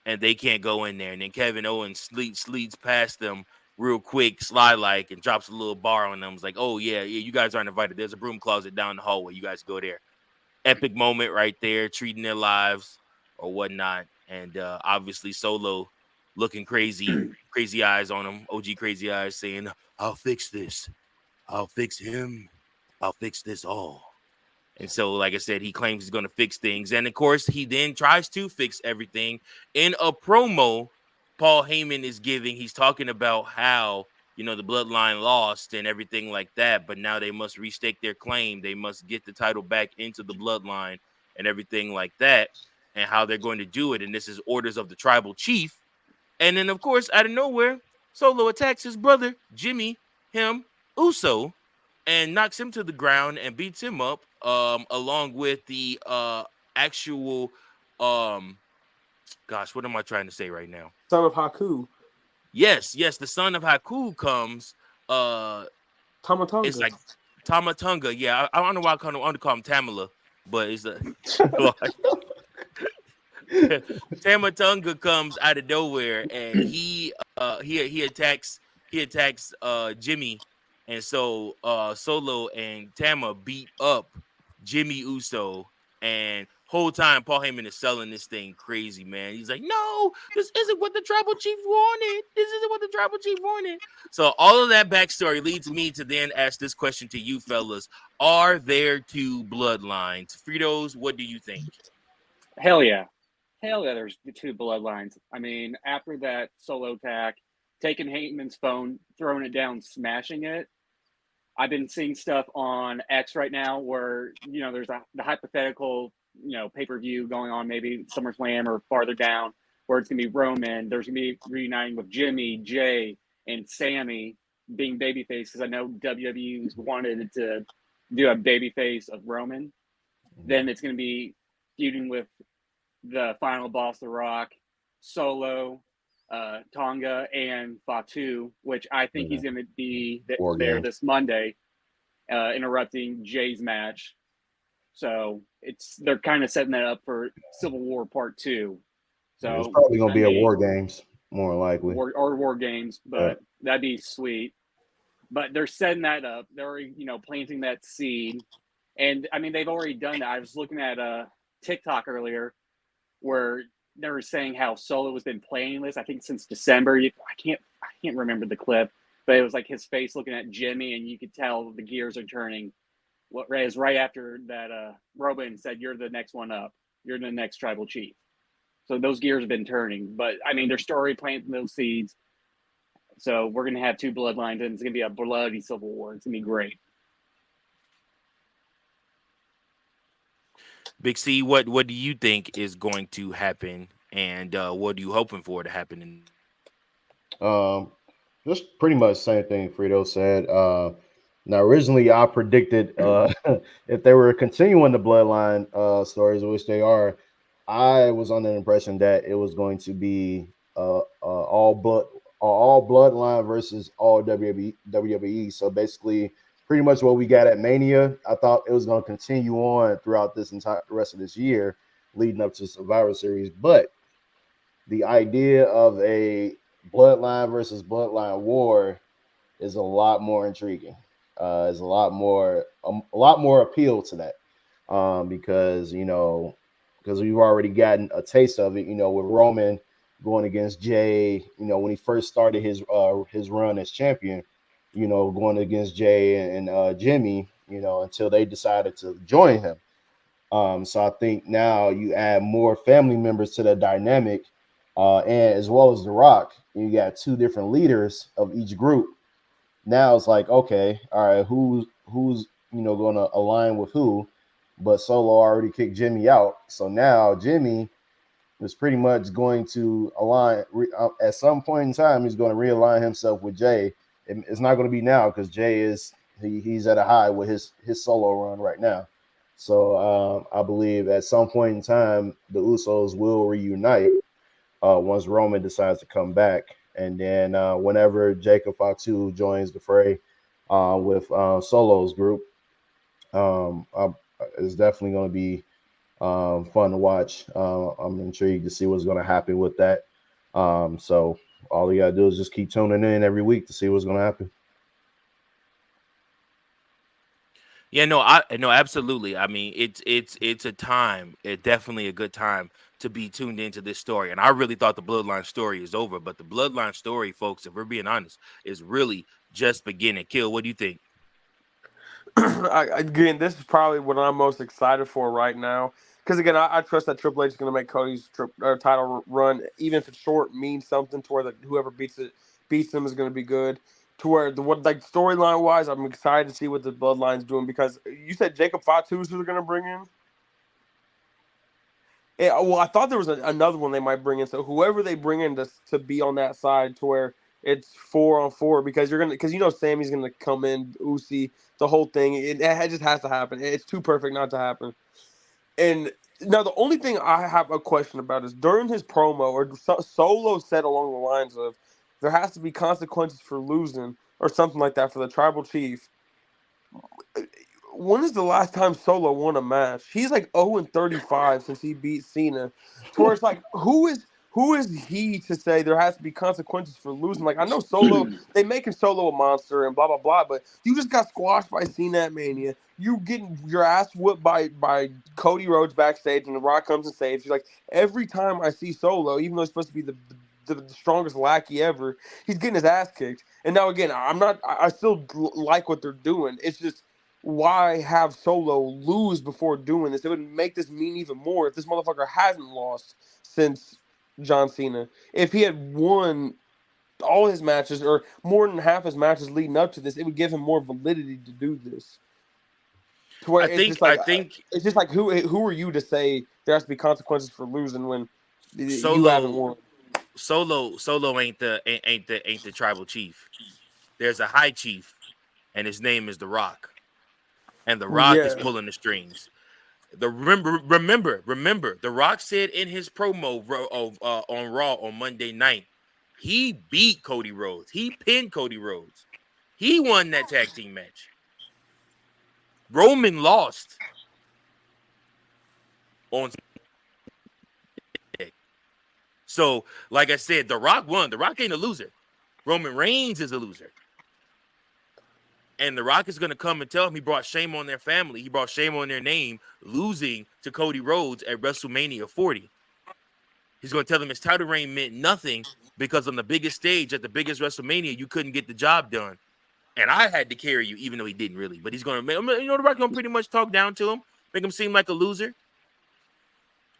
and they can't go in there. And then Kevin Owens sleets past them real quick, slide-like, and drops a little bar on them. It's like, oh, yeah, you guys aren't invited. There's a broom closet down the hallway. You guys go there. Epic moment right there, treating their lives or whatnot. And obviously Solo looking crazy eyes on him, OG crazy eyes, saying, I'll fix this. I'll fix him. I'll fix this all. And so, like I said, he claims he's going to fix things. And, of course, he then tries to fix everything. In a promo Paul Heyman is giving, he's talking about how, the Bloodline lost and everything like that, but now they must restake their claim. They must get the title back into the Bloodline and everything like that, and how they're going to do it. And this is orders of the tribal chief. And then, of course, out of nowhere, Solo attacks his brother, Jimmy, Uso, and knocks him to the ground and beats him up, along with the actual, gosh, what am I trying to say right now? Son of Haku. Yes, the son of Haku comes. Tamatonga. It's like Tamatonga. Yeah, I don't know why I want to call him Tamala, but it's a Tamatonga comes out of nowhere, and he attacks Jimmy, and so Solo and Tama beat up Jimmy Uso, and whole time Paul Heyman is selling this thing crazy, man. He's like, no, this isn't what the tribal chief wanted. This isn't what the tribal chief wanted. So all of that backstory leads me to then ask this question to you fellas. Are there two bloodlines? Fritos, what do you think? Hell yeah, there's the two bloodlines. I mean, after that Solo attack, taking Heyman's phone, throwing it down, smashing it, I've been seeing stuff on X right now where, there's the hypothetical, pay-per-view going on, maybe Summerslam or farther down, where it's going to be Roman. There's going to be reuniting with Jimmy, Jay, and Sammy being babyface, because I know WWE's wanted to do a babyface of Roman. Then it's going to be feuding with the final boss, The Rock, Solo, Tonga, and Fatu, which I think he's going to be there this Monday, interrupting Jay's match. So they're kind of setting that up for Civil War Part 2. So it's probably going to be a War Games, more likely. Or War Games, but that'd be sweet. But they're setting that up. They're, planting that seed. And, I mean, they've already done that. I was looking at TikTok earlier where they were saying how Solo has been playing this, I think, since December. I can't remember the clip, but it was like his face looking at Jimmy, and you could tell the gears are turning. Whereas right after that, Roman said, "You're the next one up. You're the next tribal chief." So those gears have been turning. But I mean, they're already planting those seeds. So we're gonna have two bloodlines, and it's gonna be a bloody civil war. It's gonna be great. Big C, what do you think is going to happen, and what are you hoping for to happen? Just pretty much the same thing Frito said. Now, originally, I predicted if they were continuing the bloodline stories, which they are, I was under the impression that it was going to be all bloodline versus all WWE. So basically, pretty much what we got at Mania. I thought it was going to continue on throughout this entire rest of this year, leading up to Survivor Series. But the idea of a bloodline versus bloodline war is a lot more intriguing. There's a lot more appeal to that, because we've already gotten a taste of it. With Roman going against Jay, when he first started his run as champion, going against Jay and Jimmy, until they decided to join him. So I think now you add more family members to the dynamic, and as well as The Rock, you got two different leaders of each group. Now it's like, okay, all right, who's going to align with who? But Solo already kicked Jimmy out, so now Jimmy is pretty much going to align at some point in time. He's going to realign himself with Jay. It's not going to be now because Jay he's at a high with his Solo run right now. So I believe at some point in time the Usos will reunite once Roman decides to come back, and then whenever Jacob Fatu joins the fray with Solo's group, it's definitely going to be fun to watch. I'm intrigued to see what's going to happen with that. So all you got to do is just keep tuning in every week to see what's going to happen. Yeah, no, absolutely. I mean, it's a time. It's definitely a good time to be tuned into this story. And I really thought the Bloodline story is over, but the Bloodline story, folks, if we're being honest, is really just beginning. Kill, what do you think? Again, this is probably what I'm most excited for right now. Because again, I trust that Triple H is going to make Cody's title run, even if it's short, mean something to where whoever beats him is going to be good. To where storyline wise, I'm excited to see what the Bloodline's doing, because you said Jacob Fatu is who they're going to bring in. Yeah, well, I thought there was another one they might bring in. So whoever they bring in to be on that side, to where it's 4-on-4, because Sammy's gonna come in, Uzi, the whole thing. It just has to happen. It's too perfect not to happen. And now the only thing I have a question about is during his promo, or Solo said along the lines of, there has to be consequences for losing or something like that for the tribal chief. When is the last time Solo won a match? He's like 0-35 since he beat Cena. To where it's like, who is he to say there has to be consequences for losing? Like, I know Solo, they making Solo a monster and blah blah blah, but you just got squashed by Cena at Mania. You getting your ass whooped by Cody Rhodes backstage, and The Rock comes and saves you. Like, every time I see Solo, even though he's supposed to be the strongest lackey ever, he's getting his ass kicked. And now again, I still like what they're doing. It's just, why have Solo lose before doing this? It would make this mean even more if this motherfucker hasn't lost since John Cena. If he had won all his matches, or more than half his matches leading up to this, it would give him more validity to do this. To where it's just like who are you to say there has to be consequences for losing when you haven't won? Solo ain't the tribal chief. There's a high chief, and his name is The Rock. And The Rock is pulling the strings. Remember, The Rock said in his promo on Raw on Monday night, he beat Cody Rhodes. He pinned Cody Rhodes. He won that tag team match. Roman lost on. So, like I said, The Rock won. The Rock ain't a loser. Roman Reigns is a loser. And The Rock is going to come and tell him he brought shame on their family. He brought shame on their name, losing to Cody Rhodes at WrestleMania 40. He's going to tell them his title reign meant nothing because on the biggest stage at the biggest WrestleMania, you couldn't get the job done. And I had to carry you, even though he didn't really. But he's going to make, The Rock's going to pretty much talk down to him, make him seem like a loser.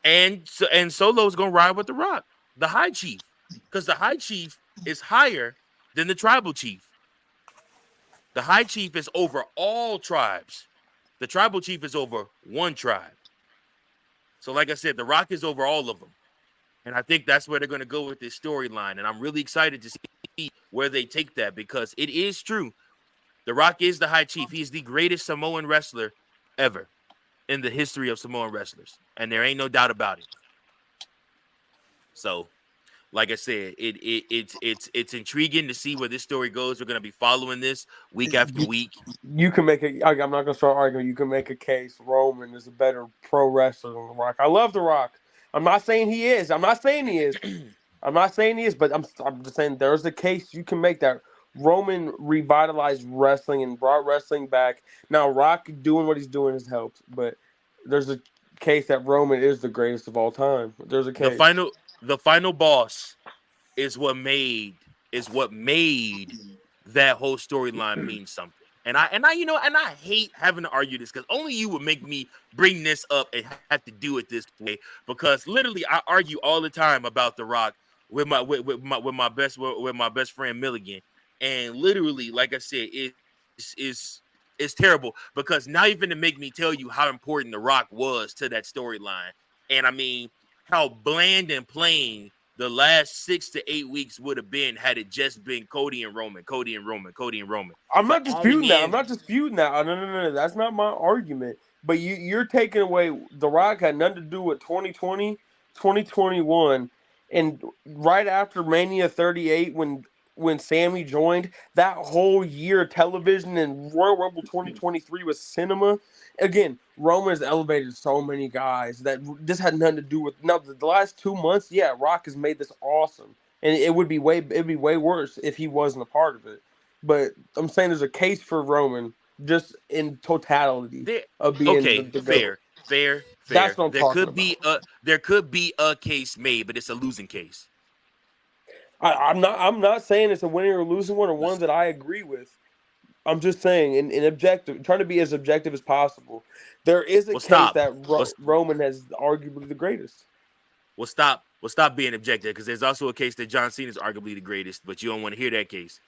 And Solo's going to ride with The Rock, the high chief, because the high chief is higher than the tribal chief. The high chief is over all tribes. The tribal chief is over one tribe. So like I said, The Rock is over all of them. And I think that's where they're going to go with this storyline. And I'm really excited to see where they take that, because it is true. The Rock is the high chief. He's the greatest Samoan wrestler ever in the history of Samoan wrestlers. And there ain't no doubt about it. So, like I said, it's intriguing to see where this story goes. We're going to be following this week after week. You can make I'm not going to start arguing. You can make a case Roman is a better pro wrestler than The Rock. I love The Rock. I'm not saying he is. But I'm just saying there's a case you can make that Roman revitalized wrestling and brought wrestling back. Now, Rock doing what he's doing has helped, but there's a case that Roman is the greatest of all time. There's a case. The final boss is what made that whole storyline mean something. And I hate having to argue this, because only you would make me bring this up and have to do it this way, because literally I argue all the time about The Rock with my best friend Milligan. and literally, like I said, it's terrible because now you're going to make me tell you how important The Rock was to that storyline, and I mean how bland and plain the last 6 to 8 weeks would have been had it just been Cody and Roman. I'm not But disputing that. I'm not disputing that. No. That's not my argument. But you're taking away The Rock had nothing to do with 2020, 2021, and right after Mania 38 when Sammy joined, that whole year of television and Royal Rumble 2023 was cinema. Again, Roman has elevated so many guys that this had nothing to do with. Now, the last 2 months, yeah, Rock has made this awesome, and it'd be way worse if he wasn't a part of it. But I'm saying there's a case for Roman just in totality of being the fair. That's what I'm talking about. There could be a case made, but it's a losing case. I'm not saying it's a winning or losing one or one that I agree with. I'm just saying in objective, trying to be as objective as possible. There is a case that Roman has arguably the greatest. Well, stop being objective because there's also a case that John Cena is arguably the greatest, but you don't want to hear that case.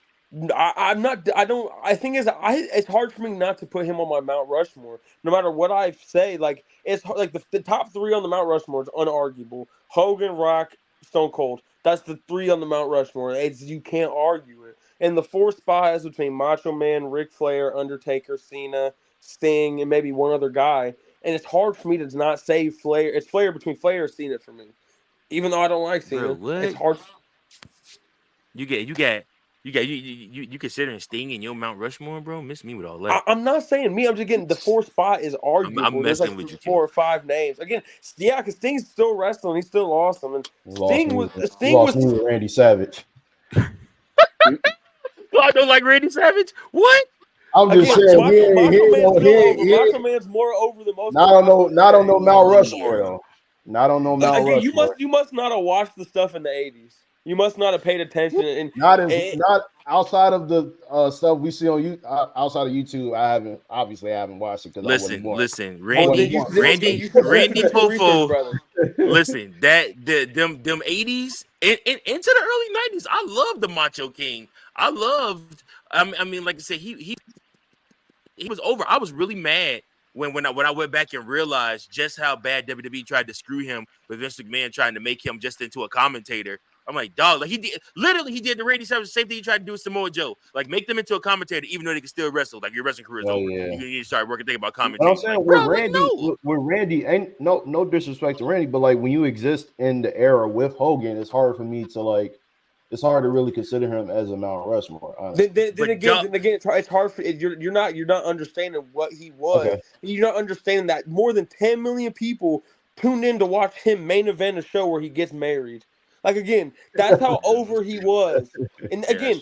I'm not. I don't. I think it's hard for me not to put him on my Mount Rushmore. No matter what I say, like it's like the top 3 on the Mount Rushmore is unarguable. Hogan, Rock, Stone Cold. That's the 3 on the Mount Rushmore. You can't argue it. And the 4th spot is between Macho Man, Ric Flair, Undertaker, Cena, Sting, and maybe one other guy. And it's hard for me to not say Flair. It's Flair between Flair and Cena for me, even though I don't like Cena. It's hard. You considering Sting in your Mount Rushmore, bro? Miss me with all that. I'm not saying me. I'm just getting the 4th spot is arguable. I'm messing with you. 4 or 5 names again. Yeah, because Sting's still wrestling. He's still awesome. And Sting was Randy Savage. I don't like Randy Savage. What? I'm just saying. Macho Man's more over than most. Not on no Mount Rushmore though. Not on no Mount Rushmore. You must not have watched the stuff in the 80s. You must not have paid attention. And not outside of the stuff we see on outside of YouTube. I haven't watched it because listen, Randy Poffo. Listen, them 80s and into the early 90s. I love the Macho King. I mean, like I said, he was over. I was really mad when I went back and realized just how bad WWE tried to screw him with Vince McMahon trying to make him just into a commentator. I'm like, dog, like he did the Randy Savage, the same thing he tried to do with Samoa Joe. Like, make them into a commentator, even though they can still wrestle. Like, your wrestling career is over. Yeah. You need to start working, thinking about commentating. I'm saying with Randy, ain't no disrespect to Randy, but like when you exist in the era with Hogan, it's hard for me to it's hard to really consider him as a Mount Rushmore. Then again, it's hard for you're not understanding what he was. Okay. You're not understanding that more than 10 million people tuned in to watch him main event a show where he gets married. Like, again, that's how over he was. And again,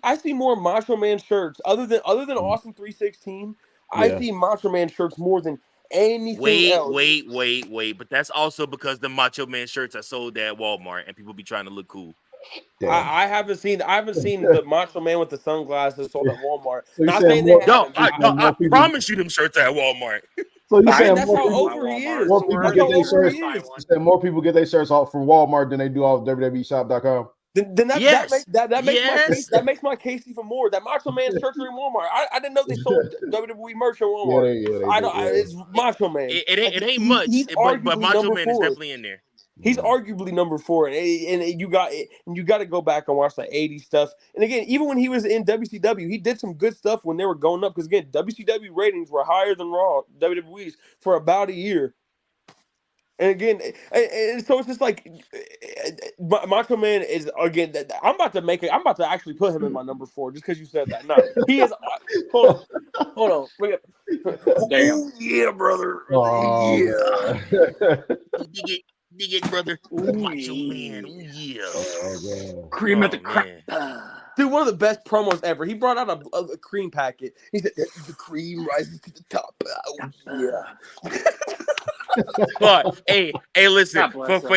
I see more Macho Man shirts other than Awesome 316. I see Macho Man shirts more than anything else. Wait. But that's also because the Macho Man shirts are sold at Walmart and people be trying to look cool. I haven't seen the Macho Man with the sunglasses sold at Walmart. I promise you them shirts are at Walmart. So you saying that's how over he is. More people get their shirts. You said more people get their shirts off from Walmart than they do off WWEshop.com. Then that makes my case even more. That Macho Man shirts are in Walmart. I didn't know they sold WWE merch at Walmart. It's Macho Man. It ain't much, but Macho Man is definitely in there. He's arguably number 4, and you got to go back and watch the 80s stuff. And again, even when he was in WCW, he did some good stuff when they were going up. Because again, WCW ratings were higher than Raw WWE's for about a year. And again, and so it's just like Macho Man is again. I'm about to actually put him in my number 4 just because you said that. No, he is. Hold on. Damn. Yeah, brother. Oh, yeah. Dig it, brother. Macho Man. Yeah. Cream at the crack. Dude, one of the best promos ever. He brought out a cream packet. He said, the cream rises to the top. Yeah. But hey, listen. For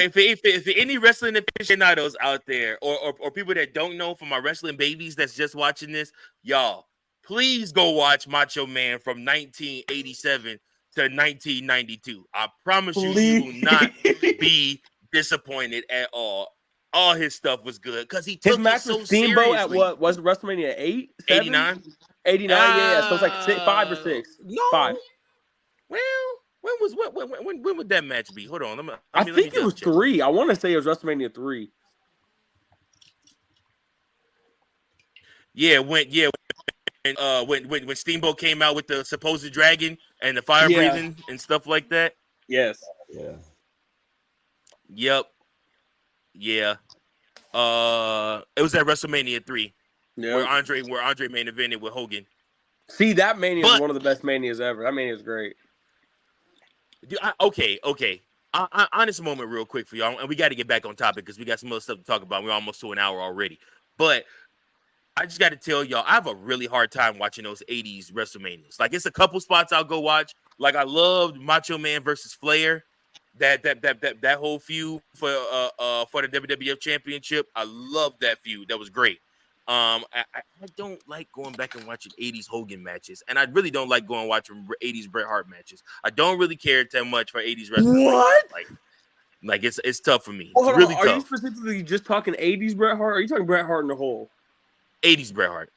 any wrestling aficionados out there, or people that don't know, for my wrestling babies that's just watching this, y'all, please go watch Macho Man from 1987 to 1992. I promise you will not be disappointed at all. all his stuff was good because he His took it match so with Steamboat seriously. at what was it, WrestleMania 8, 7? 89. 89, yeah. So it's like 5 or 6. No. 5. Well, when would that match be? Hold on. Let I me think it was double check. 3. I want to say it was WrestleMania 3. When Steamboat came out with the supposed dragon and the fire breathing and stuff like that. Yes. Yeah. Yep. Yeah. It was at WrestleMania 3 where Andre main evented with Hogan. See, that Mania is one of the best Manias ever. That Mania is great. Okay. Honest moment real quick for y'all, and we got to get back on topic because we got some other stuff to talk about. We're almost to an hour already. But I just got to tell y'all, I have a really hard time watching those 80s WrestleManias. Like, it's a couple spots I'll go watch. Like, I loved Macho Man versus Flair. That whole feud for the WWF Championship. I love that feud. That was great. I don't like going back and watching 80s Hogan matches, and I really don't like going watching 80s Bret Hart matches. I don't really care that much for 80s wrestling. What? Like it's tough for me. Well, it's really Are tough. you specifically just talking 80s Bret Hart? Or are you talking Bret Hart in the whole? 80s Bret Hart.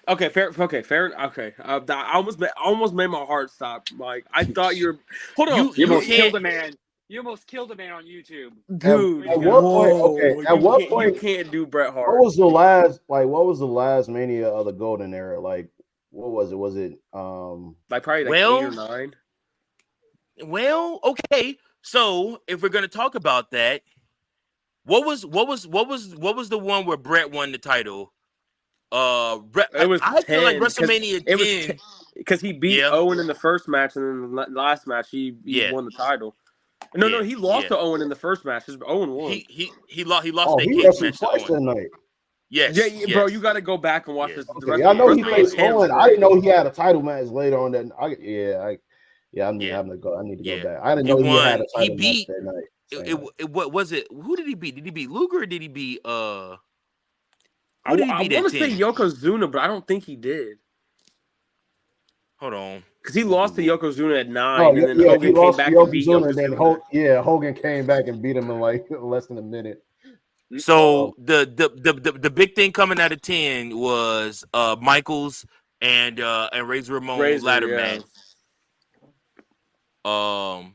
Okay, fair. I almost made my heart stop. Like, I thought you were. Hold on, You almost killed a man. You almost killed a man on YouTube, dude. At what point? Okay, at what point you can't do Bret Hart? What was the last Mania of the Golden Era? Like, what was it? Was it like probably like 8 or 9? Well, okay. So if we're gonna talk about that, what was the one where Bret won the title? It was I feel like WrestleMania 10 because he beat Owen in the first match, and then the last match he won the title. No, he lost to Owen in the first match. Owen won. He lost he that cage match twice to Owen. that night. Yes, bro, you got to go back and watch this. Okay, I know he faced Owen. I didn't know he had a title match later on that. I need to go back. I didn't know he had a title match that night. What was it? Who did he beat? Did he beat Luger or did he beat I want to say Yokozuna, but I don't think he did. Hold on. Because he lost to Yokozuna at 9, and then Hogan came back and beat Yokozuna. Hogan came back and beat him in like less than a minute. So the big thing coming out of 10 was Michaels and Razor Ramon ladder match. And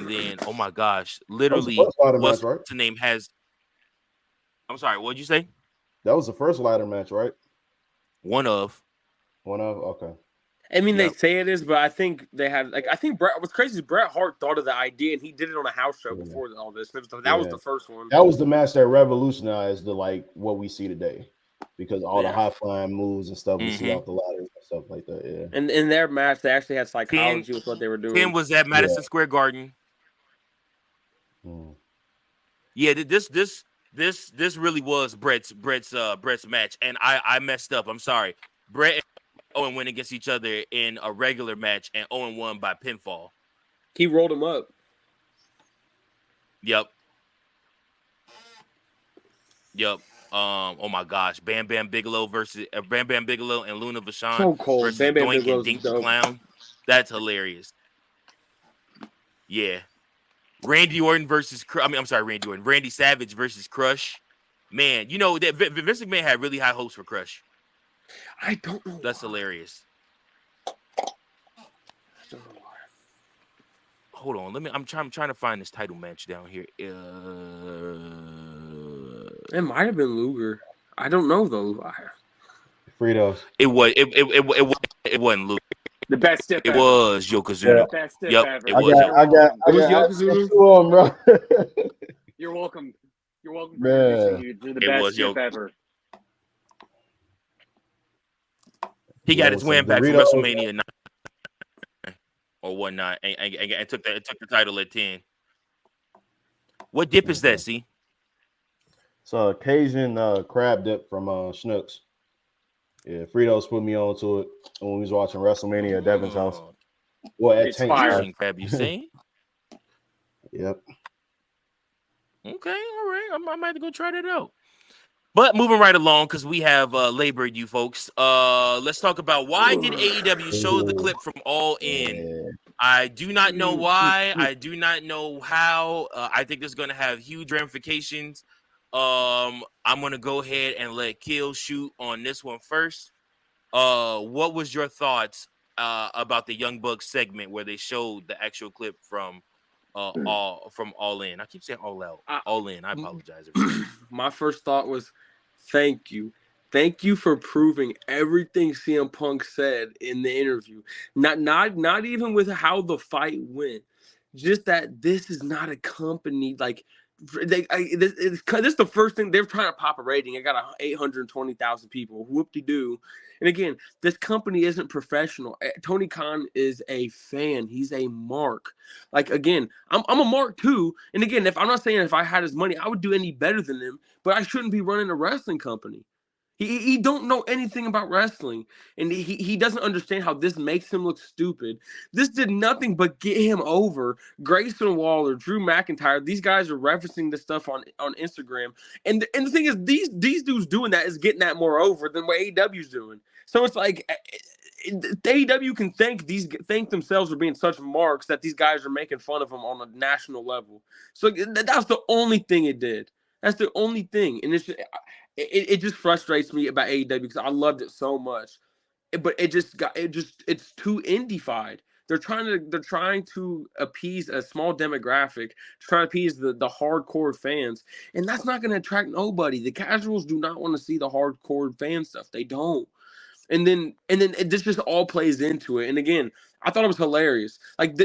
then oh my gosh, literally what's the name has. I'm sorry, what'd you say? That was the first ladder match, right? One of. Okay. I mean, they say it is, but I think they had I think what's crazy is Bret Hart thought of the idea and he did it on a house show before all this. That was the first one. That was the match that revolutionized what we see today, because all the high flying moves and stuff we see off the ladders and stuff like that. Yeah. And in their match, they actually had psychology with what they were doing. 10 was at Madison Square Garden. Yeah, this really was Bret's match, and I messed up. I'm sorry. Bret and Owen went against each other in a regular match, and Owen won by pinfall. He rolled him up. Yep. Oh my gosh, Bam Bam Bigelow versus Bam Bam Bigelow and Luna Vachon so cold. versus Bam Bam Doink and Dink the Clown. That's hilarious. Yeah. Randy Savage versus Crush. Man, you know that Vince McMahon had really high hopes for Crush. I don't know. That's hilarious. Hold on, I'm trying to find this title match down here. It might have been Luger. I don't know though. Fritos. It wasn't Luger. The best step. It was Yokozuna. The best step ever. It was Yokozuna. Bro. You're welcome. You're welcome. Man. You're the best step ever. He got his win back from WrestleMania 9 or whatnot, and took the title at 10. What dip is that? See, it's a Cajun crab dip from Schnucks. Yeah, Fritos put me on to it when we was watching WrestleMania at Devin's house. Well, at Tank crab, you saying? Yep. Okay, all right. I might have to go try that out. But moving right along, because we have labored you folks. Let's talk about why did AEW show the clip from All In? Yeah. I do not know why. I do not know how. I think this is going to have huge ramifications I'm gonna go ahead and let Kill shoot on this one first. What was your thoughts about the Young Bucks segment where they showed the actual clip from All In? I keep saying All Out, All In. I apologize. My first thought was, thank you. Thank you for proving everything CM Punk said in the interview. Not even with how the fight went. Just that this is not a company like this is the first thing they're trying to pop a rating. I got 820,000 people. Whoop-de-doo. And again, this company isn't professional. Tony Khan is a fan. He's a mark. Like, again, I'm a mark too. And again, if I'm not saying if I had his money, I would do any better than him, but I shouldn't be running a wrestling company. He don't know anything about wrestling, and he doesn't understand how this makes him look stupid. This did nothing but get him over. Grayson Waller, Drew McIntyre, these guys are referencing this stuff on Instagram, and the thing is, these dudes doing that is getting that more over than what AEW's doing. So it's like AEW can thank themselves for being such marks that these guys are making fun of them on a national level. So that's the only thing it did. That's the only thing, and it just frustrates me about AEW because I loved it so much, but it's too indie-fied. They're trying to appease a small demographic, trying to appease the hardcore fans, and that's not going to attract nobody. The casuals do not want to see the hardcore fan stuff. They don't. And then this just all plays into it. And again, I thought it was hilarious. Like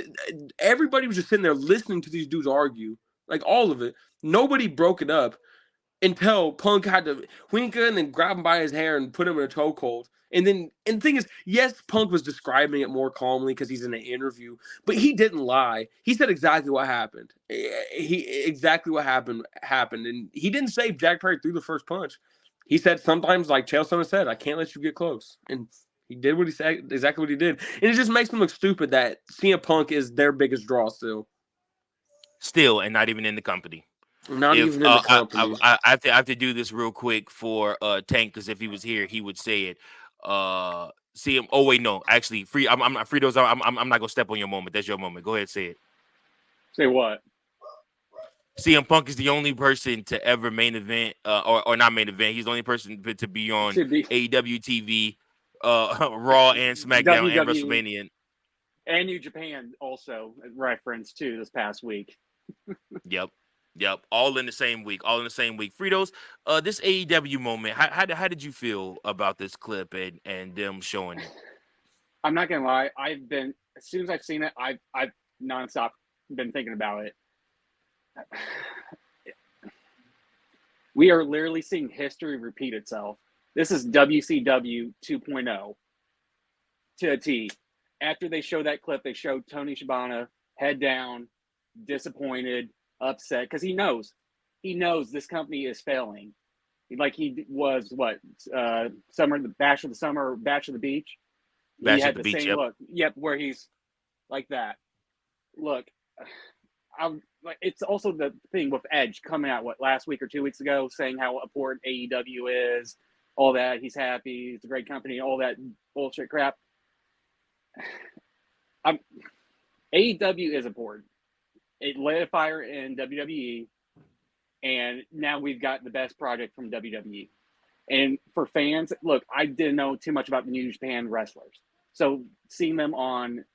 everybody was just sitting there listening to these dudes argue, like all of it. Nobody broke it up until Punk had to wink and then grab him by his hair and put him in a chokehold. And the thing is, yes, Punk was describing it more calmly because he's in an interview, but he didn't lie. He said exactly what happened. Exactly what happened, and he didn't say Jack Perry threw the first punch. He said sometimes, like Chael Sonnen said, I can't let you get close, and he did what he said, exactly what he did, and it just makes him look stupid that CM Punk is their biggest draw still, and not even in the company. Not even in the company. I have to do this real quick for Tank, because if he was here, he would say it. See him. Oh wait, no, actually, I'm not Fritos. I'm not gonna step on your moment. That's your moment. Go ahead, say it. Say what? CM Punk is the only person to ever main event, or not main event. He's the only person to be on AEW TV, Raw and SmackDown and WrestleMania, and New Japan also referenced too this past week. Yep, all in the same week. Fritos, this AEW moment, how did you feel about this clip and them showing it? I'm not gonna lie, as soon as I've seen it, I've nonstop been thinking about it. We are literally seeing history repeat itself. This is WCW 2.0 to a T. After they show that clip, they show Tony Schiavone head down, disappointed, upset, because he knows this company is failing. Like he was the Bash of the Summer, Bash of the Beach. He had the same look. Yep, where he's like that. Look, it's also the thing with Edge coming out last week or 2 weeks ago, saying how important AEW is, all that. He's happy, it's a great company, all that bullshit crap. AEW is important. It lit a fire in WWE, and now we've got the best project from WWE. And for fans, look, I didn't know too much about the New Japan wrestlers, so seeing them on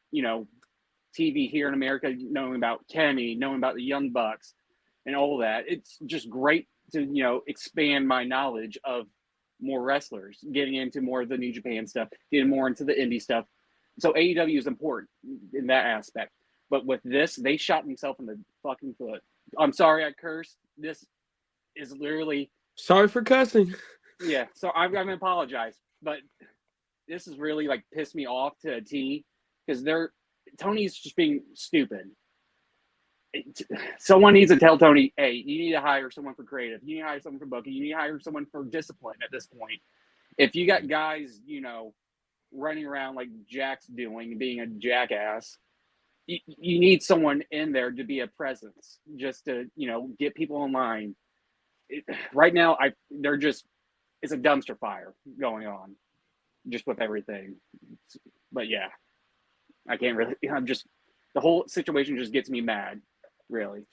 TV here in America, knowing about Kenny, knowing about the Young Bucks, and all that, it's just great to expand my knowledge of more wrestlers, getting into more of the New Japan stuff, getting more into the indie stuff. So AEW is important in that aspect. But with this, they shot themselves in the fucking foot. I'm sorry I cursed. This is literally... Sorry for cussing. Yeah, so I'm going to apologize. But this is really, pissed me off to a T. Because Tony's just being stupid. Someone needs to tell Tony, hey, you need to hire someone for creative. You need to hire someone for booking. You need to hire someone for discipline at this point. If you got guys, running around like Jack's doing, being a jackass... You need someone in there to be a presence, just to get people in line. Right now, it's a dumpster fire going on, just with everything. But yeah, I can't really. The whole situation just gets me mad, really.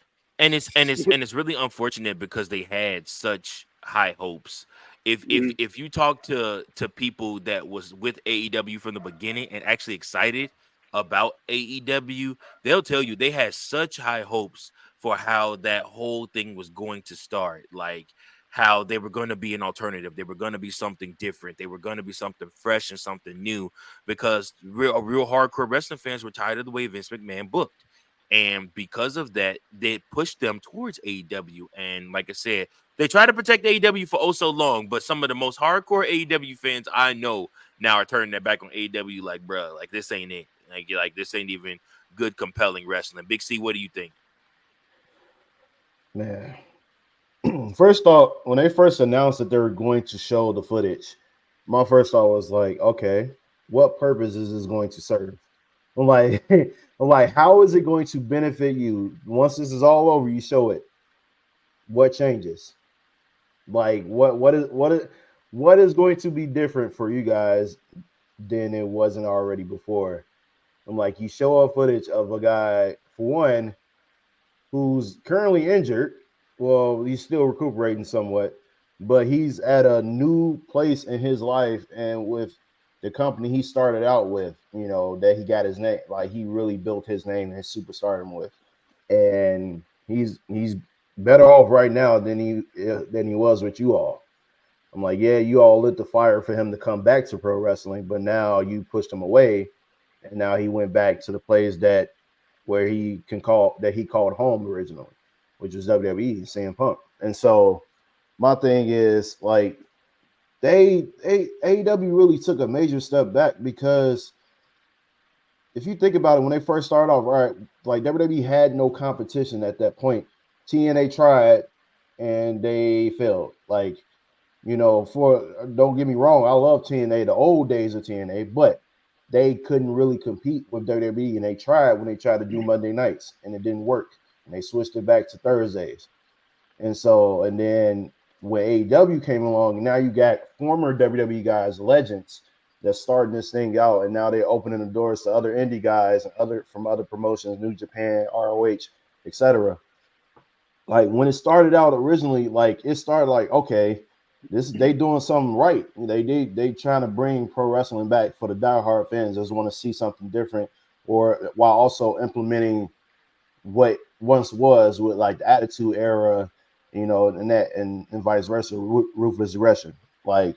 And it's really unfortunate because they had such high hopes. If you talk to people that was with AEW from the beginning and actually excited about AEW, they'll tell you they had such high hopes for how that whole thing was going to start. Like how they were going to be an alternative, they were going to be something different, they were going to be something fresh and something new, because real hardcore wrestling fans were tired of the way Vince McMahon booked. And because of that, they pushed them towards AEW. And like I said, they try to protect AEW for oh so long, but some of the most hardcore AEW fans I know now are turning their back on AEW. Like, bro, like this ain't it. Like this ain't even good, compelling wrestling. Big C, what do you think? Man, first off, when they first announced that they were going to show the footage, my first thought was like, okay, what purpose is this going to serve? I'm like, how is it going to benefit you once this is all over? You show it. What changes? Like, what is going to be different for you guys than it wasn't already before? I'm like, you show off footage of a guy, for one, who's currently injured. Well, he's still recuperating somewhat, but he's at a new place in his life, and with the company he started out with, you know, that he got his name, like he really built his name and his superstardom with, and he's better off right now than he was with you all. I'm like, yeah, you all lit the fire for him to come back to pro wrestling, but now you pushed him away, and now he went back to the place where he called home originally, which was WWE, CM Punk. And so my thing is, like, AEW really took a major step back, because if you think about it, when they first started off, all right, like WWE had no competition at that point. TNA tried and they failed. Like, you know, don't get me wrong, I love TNA, the old days of TNA, but they couldn't really compete with WWE, and they tried when they tried to do Monday nights, and it didn't work. And they switched it back to Thursdays. And then when AEW came along, now you got former WWE guys, legends, that's starting this thing out, and now they're opening the doors to other indie guys and from other promotions, New Japan, ROH, etc. Like when it started out originally, like it started like, okay, they doing something right. They trying to bring pro wrestling back for the diehard fans that just want to see something different, or while also implementing what once was with like the Attitude Era, you know, and vice versa, Ruthless Aggression. Like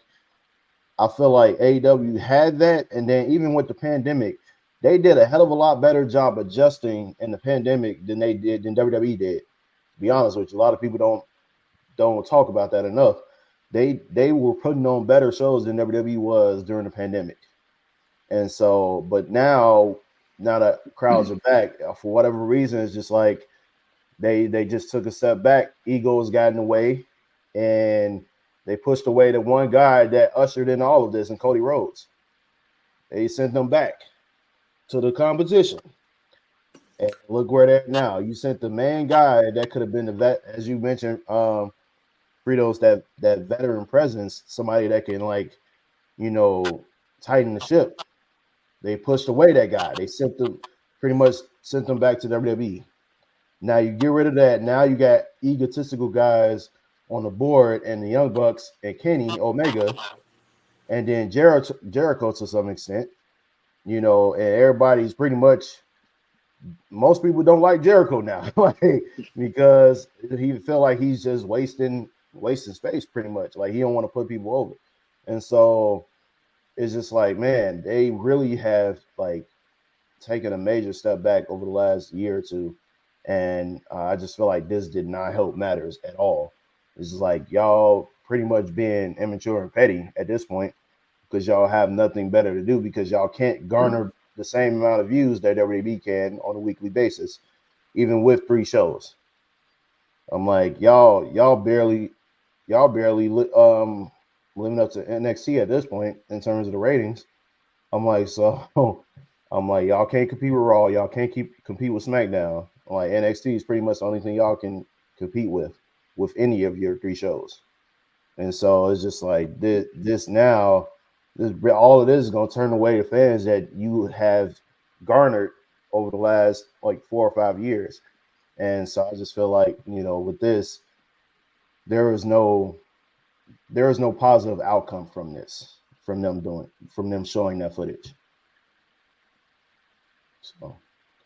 I feel like AEW had that, and then even with the pandemic, they did a hell of a lot better job adjusting in the pandemic than WWE did. To be honest with you, a lot of people don't talk about that enough. They were putting on better shows than WWE was during the pandemic. And so, but now that crowds are back, for whatever reason, it's just like they just took a step back. Egos got in the way, and they pushed away the one guy that ushered in all of this, and Cody Rhodes. They sent them back to the competition. And look where they're at now. You sent the main guy that could have been the vet, as you mentioned, Fritos, that veteran presence, somebody that can, like, you know, tighten the ship. They pushed away that guy. They pretty much sent them back to WWE. Now you get rid of that. Now you got egotistical guys on the board, and the Young Bucks and Kenny Omega, and then Jericho to some extent, you know, and everybody's pretty much, most people don't like Jericho now, like, because he feel like he's just wasting space pretty much. Like he don't want to put people over. And so it's just like, man, they really have like taken a major step back over the last year or two. And I just feel like this did not help matters at all. It's just like y'all pretty much being immature and petty at this point, because y'all have nothing better to do, because y'all can't garner the same amount of views that WWE can on a weekly basis, even with 3 shows. I'm like, y'all barely living up to NXT at this point in terms of the ratings. I'm like, y'all can't compete with Raw, y'all can't compete with SmackDown. I'm like, NXT is pretty much the only thing y'all can compete with any of your 3 shows. And so it's just like all of this is going to turn away the fans that you have garnered over the last like 4 or 5 years. And so I just feel like, with this, there is no positive outcome from this, from them showing that footage. So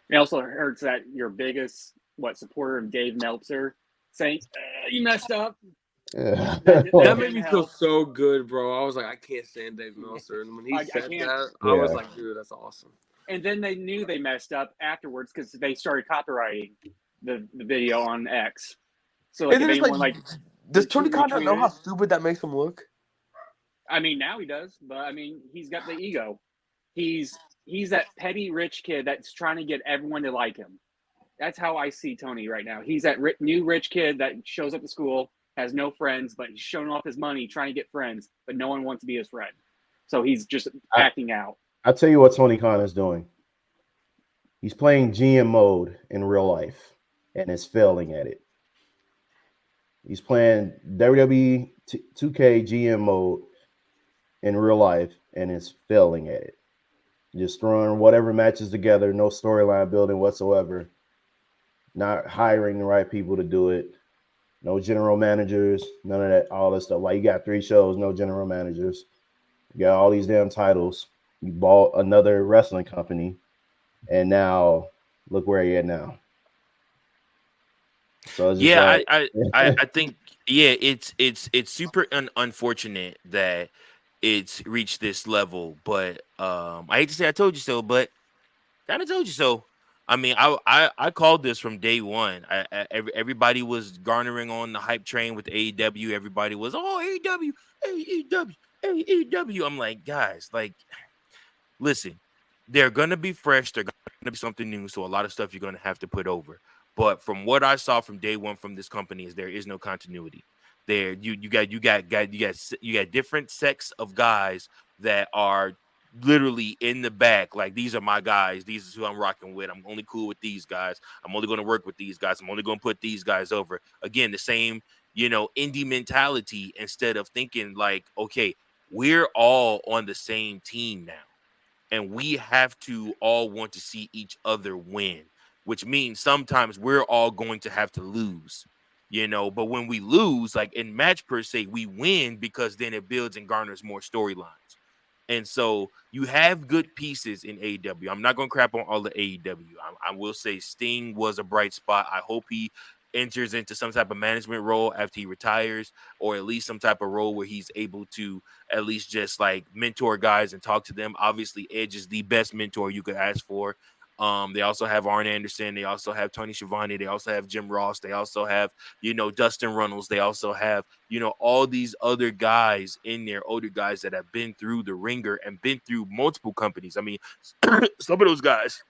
it also hurts that your biggest supporter of Dave Meltzer saying you messed up. yeah. That made me feel so good, bro. I was like, I can't stand Dave Meltzer, and when he said that, I was like, dude, that's awesome. And then they knew they messed up afterwards because they started copywriting the video on X. So and then it's does Tony Khan not know how stupid that makes him look? I mean, now he does, but I mean, he's got the ego. He's that petty rich kid that's trying to get everyone to like him. That's how I see Tony right now. He's that new rich kid that shows up to school, has no friends, but he's showing off his money, trying to get friends, but no one wants to be his friend. So he's just acting out. I'll tell you what Tony Khan is doing. He's playing GM mode in real life and is failing at it. He's playing WWE 2K GM mode in real life and is failing at it. Just throwing whatever matches together, no storyline building whatsoever. Not hiring the right people to do it. No general managers, none of that, all that stuff. Like, you got 3 shows, no general managers. You got all these damn titles. You bought another wrestling company, and now look where you're at now. So it's just I think it's super unfortunate that it's reached this level, but I hate to say I told you so, but kind of told you so. I mean, I called this from day one. Everybody was garnering on the hype train with AEW. Everybody was, AEW. I'm like, guys, like, listen, they're gonna be fresh. They're gonna be something new. So a lot of stuff you're gonna have to put over. But from what I saw from day one from this company is there is no continuity. There, you got different sects of guys that are literally in the back. Like, these are my guys. These is who I'm rocking with. I'm only cool with these guys. I'm only going to work with these guys. I'm only going to put these guys over. Again, the same, indie mentality, instead of thinking like, okay, we're all on the same team now, and we have to all want to see each other win, which means sometimes we're all going to have to lose. But when we lose, like in match per se, we win because then it builds and garners more storylines. And so you have good pieces in AEW. I'm not going to crap on all the AEW. I will say Sting was a bright spot. I hope he enters into some type of management role after he retires, or at least some type of role where he's able to at least just like mentor guys and talk to them. Obviously, Edge is the best mentor you could ask for. They also have Arn Anderson. They also have Tony Schiavone. They also have Jim Ross. They also have, Dustin Runnels. They also have, all these other guys in there, older guys that have been through the ringer and been through multiple companies. I mean, some of those guys,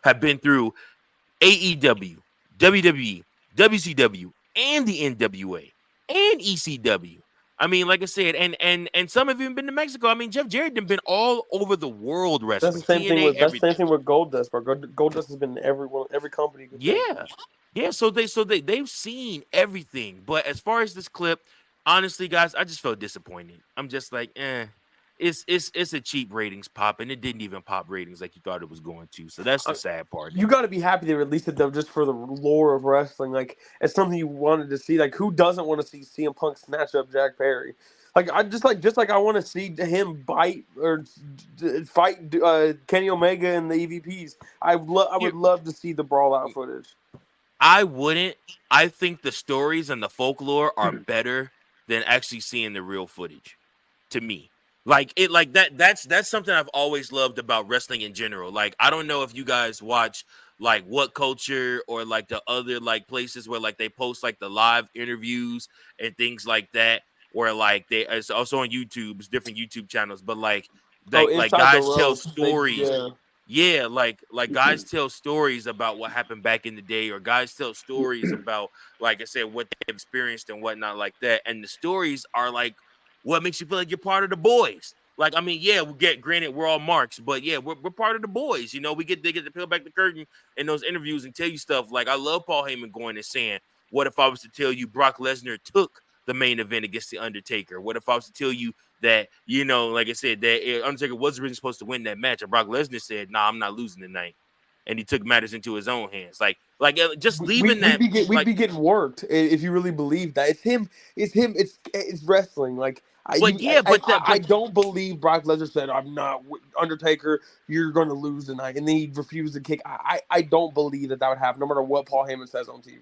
have been through AEW, WWE, WCW, and the NWA, and ECW. I mean, like I said, and some have even been to Mexico. I mean, Jeff Jarrett has been all over the world wrestling. That's the same thing with Goldust, bro. Goldust has been in every company. Yeah. So they've seen everything. But as far as this clip, honestly, guys, I just felt disappointed. I'm just like, it's a cheap ratings pop, and it didn't even pop ratings like you thought it was going to. So that's the sad part. You got to be happy they released it though, just for the lore of wrestling. Like, it's something you wanted to see. Like, who doesn't want to see CM Punk snatch up Jack Perry? Like, I just I want to see him bite or fight Kenny Omega and the EVPs. I would love to see the Brawl out footage. I wouldn't. I think the stories and the folklore are better than actually seeing the real footage. To me. That's something I've always loved about wrestling in general. Like, I don't know if you guys watch like What Culture or like the other like places where like they post like the live interviews and things like that, where like it's also on YouTube, it's different YouTube channels, but like guys tell stories. Like guys tell stories about what happened back in the day, or guys tell stories about, like I said, what they've experienced and whatnot like that. And the stories are like what makes you feel like you're part of the boys. Like, I mean, yeah, granted, we're all marks, but yeah, we're part of the boys. They get to peel back the curtain in those interviews and tell you stuff. Like, I love Paul Heyman going and saying, what if I was to tell you Brock Lesnar took the main event against The Undertaker? What if I was to tell you that, like I said, that Undertaker was originally supposed to win that match, and Brock Lesnar said, nah, I'm not losing tonight. and he took matters into his own hands. Like just We leaving that. we'd be getting worked if you really believe that. It's him. It's wrestling. Like I don't believe Brock Lesnar said, "I'm not Undertaker. You're going to lose tonight," and then he refused to kick. I don't believe that would happen, no matter what Paul Heyman says on TV.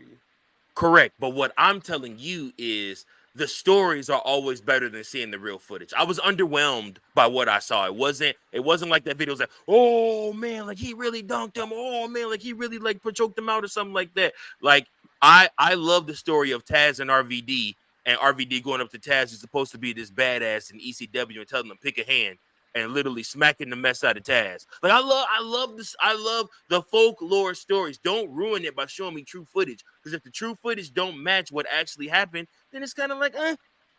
Correct, but what I'm telling you is the stories are always better than seeing the real footage. I was underwhelmed by what I saw. It wasn't like that video was like, oh man, like he really dunked him. Oh man, like he really like choked him out or something like that. Like I love the story of Taz and RVD, and RVD going up to Taz, who's supposed to be this badass in ECW, and telling him pick a hand, and literally smacking the mess out of Taz. Like I love this. I love the folklore stories. Don't ruin it by showing me true footage. Because if the true footage don't match what actually happened, then it's kind of like,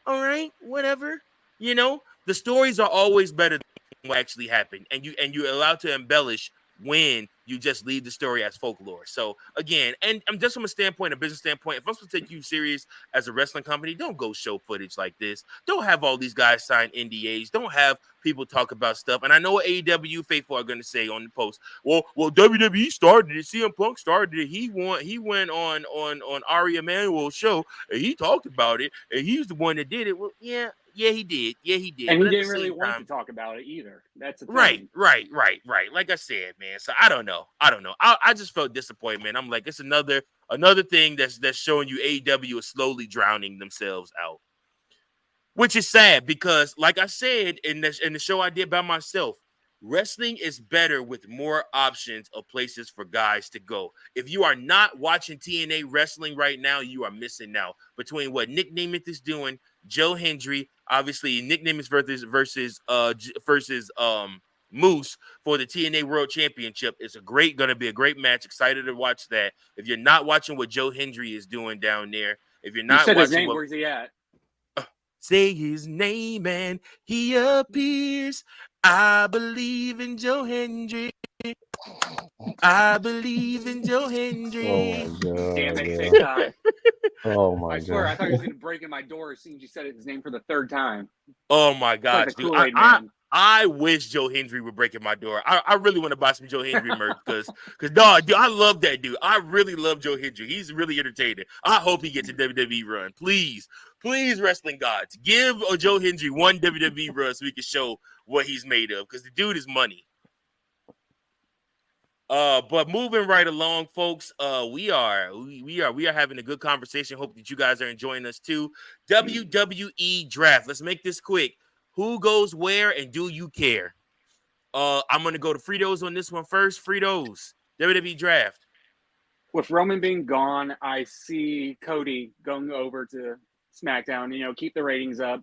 all right, whatever. You know, the stories are always better than what actually happened, and you're allowed to embellish when you just leave the story as folklore. So again, and I'm just from a business standpoint, if I'm supposed to take you serious as a wrestling company, don't go show footage like this. Don't have all these guys sign NDAs. Don't have people talk about stuff. And I know what AEW faithful are going to say on the post. Well, WWE started it. CM Punk started it. He went on Ari Emanuel's show and he talked about it. And he's the one that did it. Well, yeah, he did. Yeah, he did. And but he didn't really want to talk about it either. That's the thing. Right. Like I said, man. So I don't know. I just felt disappointment. I'm like, it's another thing that's showing you AEW is slowly drowning themselves out, which is sad because, like I said in the show I did by myself, wrestling is better with more options of places for guys to go. If you are not watching TNA wrestling right now, you are missing out. Between what Nick Nemeth is doing, Joe Hendry, obviously Nick Nemeth versus Moose for the TNA World Championship is going to be a great match. Excited to watch that. If you're not watching what Joe Hendry is doing down there, if you're not you said watching his name, where's he at? Say his name and he appears. I believe in Joe Hendry. I believe in Joe Hendry. Oh my god! Damn it, TikTok. Oh my god! I swear, I thought he was going to break in my door as soon as you said his name for the third time. Oh my gosh, like dude! Man. I wish Joe Hendry would break in my door. I really want to buy some Joe Hendry merch because dog, dude, I love that dude. I really love Joe Hendry. He's really entertaining. I hope he gets a WWE run. Please, wrestling gods, give Joe Hendry one WWE run so we can show what he's made of because the dude is money. But moving right along, folks, we are having a good conversation. Hope that you guys are enjoying us too. WWE Draft. Let's make this quick. Who goes where and do you care? I'm gonna go to Fritos on this one first. Fritos, WWE Draft. With Roman being gone, I see Cody going over to SmackDown. You know, keep the ratings up.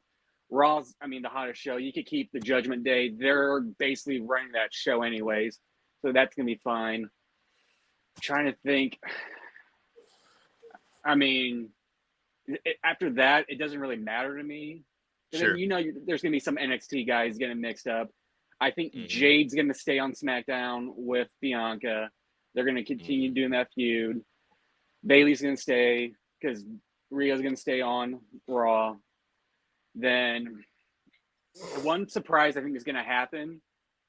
Raw's, the hottest show. You could keep the Judgment Day. They're basically running that show anyways. So that's going to be fine. I'm trying to think. After that, it doesn't really matter to me. Sure. Then, there's going to be some NXT guys getting mixed up. I think Jade's going to stay on SmackDown with Bianca. They're going to continue doing that feud. Bayley's going to stay because Rhea's going to stay on Raw. Then one surprise I think is going to happen.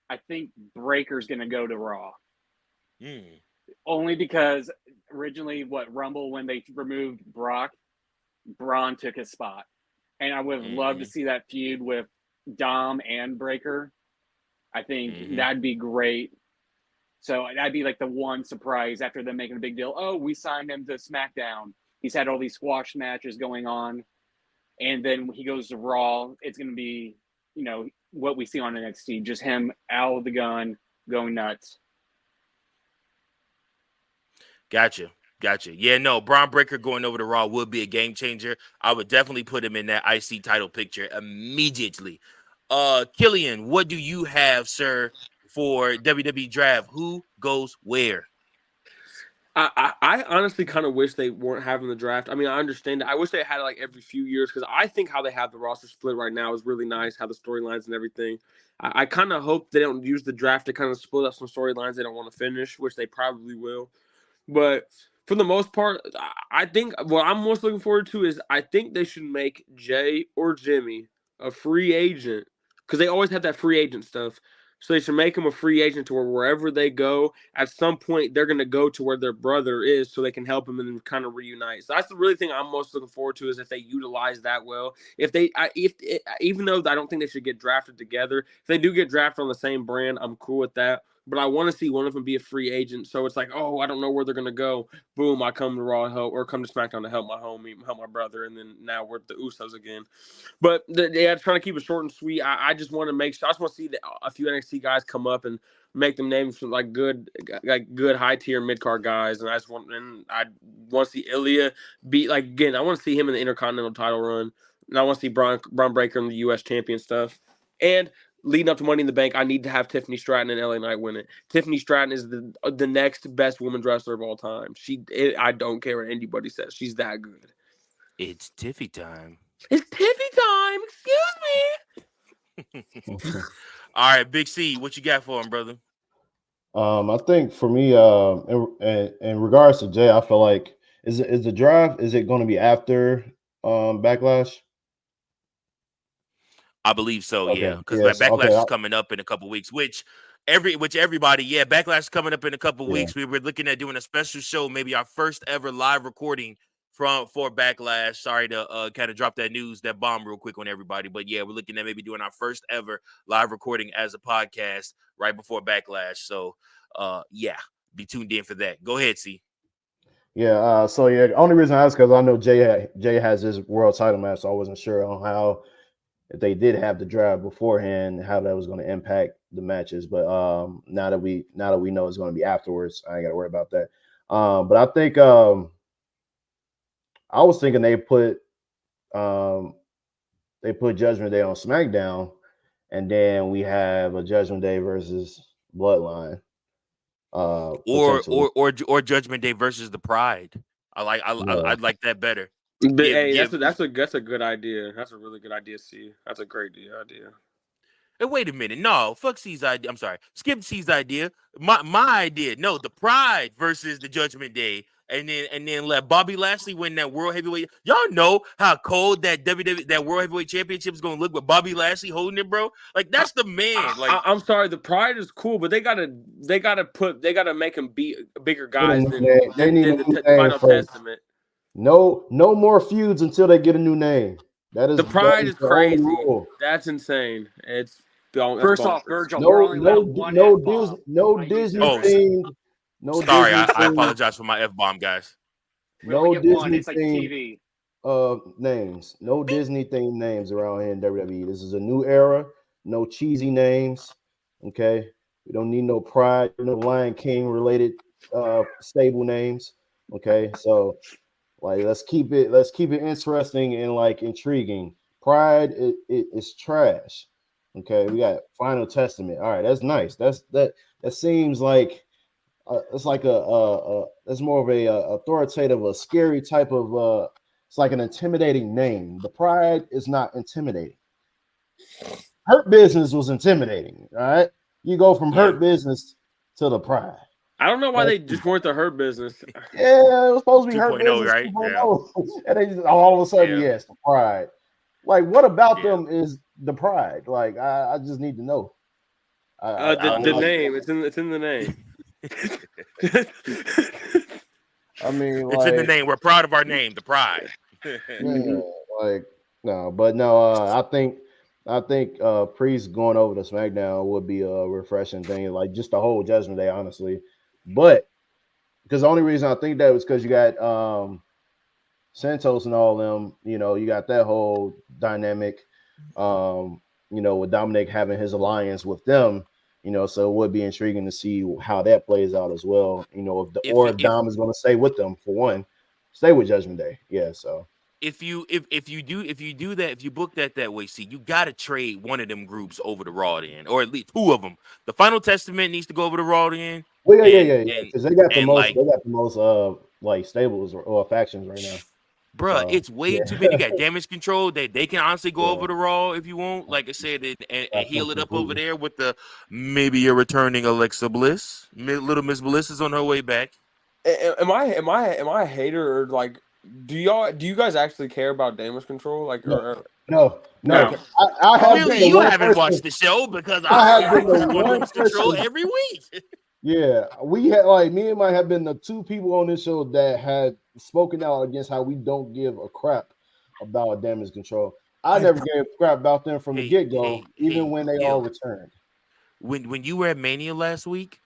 I think Breaker's going to go to Raw. Only because originally, Rumble, when they removed Brock, Braun took his spot. And I would have loved to see that feud with Dom and Breaker. I think that'd be great. So that'd be like the one surprise after them making a big deal. Oh, we signed him to SmackDown. He's had all these squash matches going on. And then when he goes to Raw, it's going to be, what we see on NXT, just him out of the gun, going nuts. Gotcha. Yeah, no, Braun Breaker going over to Raw would be a game changer. I would definitely put him in that IC title picture immediately. Killian, what do you have, sir, for WWE Draft? Who goes where? I honestly kind of wish they weren't having the draft. I understand it. I wish they had it like every few years because I think how they have the roster split right now is really nice, how the storylines and everything. I kind of hope they don't use the draft to kind of split up some storylines they don't want to finish, which they probably will. But for the most part, I think what I'm most looking forward to is I think they should make Jay or Jimmy a free agent because they always have that free agent stuff. So they should make him a free agent to where wherever they go, at some point they're going to go to where their brother is so they can help him and kind of reunite. So that's the really thing I'm most looking forward to, is if they utilize that well. Even though I don't think they should get drafted together, if they do get drafted on the same brand, I'm cool with that. But I want to see one of them be a free agent. So it's like, oh, I don't know where they're going to go. Boom, I come to Raw and help, or come to SmackDown to help my homie, help my brother. And then now we're the Usos again. But trying to keep it short and sweet. I just want to make sure. I just want to see a few NXT guys come up and make them names for like good high tier mid card guys. And I want to see Ilya beat, like, again. I want to see him in the Intercontinental title run, and I want to see Braun Breaker in the U.S. champion stuff. And leading up to Money in the Bank, I need to have Tiffany Stratton and LA Knight win it. Tiffany Stratton is the next best women's wrestler of all time. I don't care what anybody says. She's that good. It's Tiffy time. It's Tiffy time. Excuse me. All right, Big C, what you got for him, brother? I think for me, in regards to Jay, I feel like is the draft, is it going to be after Backlash? I believe so, Okay. yeah, because Yes, Backlash okay. is coming up in a couple weeks, which everybody, yeah, Backlash is coming up in a couple weeks. We were looking at doing a special show, maybe our first ever live recording for Backlash. Sorry to kind of drop that news, that bomb real quick on everybody, but yeah, we're looking at maybe doing our first ever live recording as a podcast right before Backlash. So yeah, be tuned in for that. Go ahead, C. Yeah. So yeah, the only reason I asked because I know Jay has his world title match, so I wasn't sure on how, if they did have the draft beforehand, how that was going to impact the matches. But now that we know it's going to be afterwards, I ain't got to worry about that. But I think I was thinking they put Judgment Day on SmackDown, and then we have a Judgment Day versus Bloodline. Or Judgment Day versus the Pride. I'd like that better. But that's a good idea. That's a really good idea, C. That's a great idea. Hey, wait a minute. No, fuck C's idea. I'm sorry. Skip C's idea. My idea. No, the Pride versus the Judgment Day. And then let Bobby Lashley win that World Heavyweight. Y'all know how cold that that World Heavyweight Championship is gonna look with Bobby Lashley holding it, bro. Like, that's the man. Like, I'm sorry, the Pride is cool, but they gotta make him beat bigger guys than the Final Testament. No more feuds until they get a new name. That is the Pride is crazy. Rule. That's insane. First off, Virgil, no Disney themed. No. Sorry, I apologize for my F-bomb, guys. No Disney it's like TV. Names. No Disney themed names around here in WWE. This is a new era. No cheesy names. Okay. We don't need no Pride, no Lion King related stable names. Okay. So like let's keep it interesting and like intriguing. Pride it's trash. Okay, we got Final Testament. All right, that's nice. That seems like it's like it's more of a authoritative, a scary type of it's like an intimidating name. The Pride is not intimidating. Hurt Business was intimidating. All right, you go from Hurt Business to the Pride. I don't know why they just weren't the Hurt Business. Yeah, it was supposed to be Hurt Business, right? Yeah. And they just all of a sudden, yes, the Pride. Like, what about them is the Pride? Like, I just need to know. The name, it's in the name. I mean, it's in the name. We're proud of our name, the Pride. I think Priest going over to SmackDown would be a refreshing thing. Like just the whole Judgment Day, honestly. But because the only reason I think that was because you got Santos and all them. You know, you got that whole dynamic. With Dominic having his alliance with them. So it would be intriguing to see how that plays out as well. If Dom is going to stay with them for one, stay with Judgment Day. Yeah. So if you do that, if you book that way, see, you got to trade one of them groups over to Raw then, or at least two of them. The Final Testament needs to go over to Raw then. Well, yeah. Because they got the most like stables or factions right now. Bruh, it's way too many. You got Damage Control. They can honestly go over to Raw if you want. Like I said, and heal it up over there with the maybe you're returning Alexa Bliss. Little Miss Bliss is on her way back. Am I a hater or like Do you guys actually care about damage control? Like, No. No. I have Clearly, been the you one haven't person- watched the show because I have I been the on one damage control person- every week. Yeah, we had like me and Mike have been the two people on this show that had spoken out against how we don't give a crap about damage control. I never gave a crap about them from the get-go, even when they all returned. When you were at Mania last week,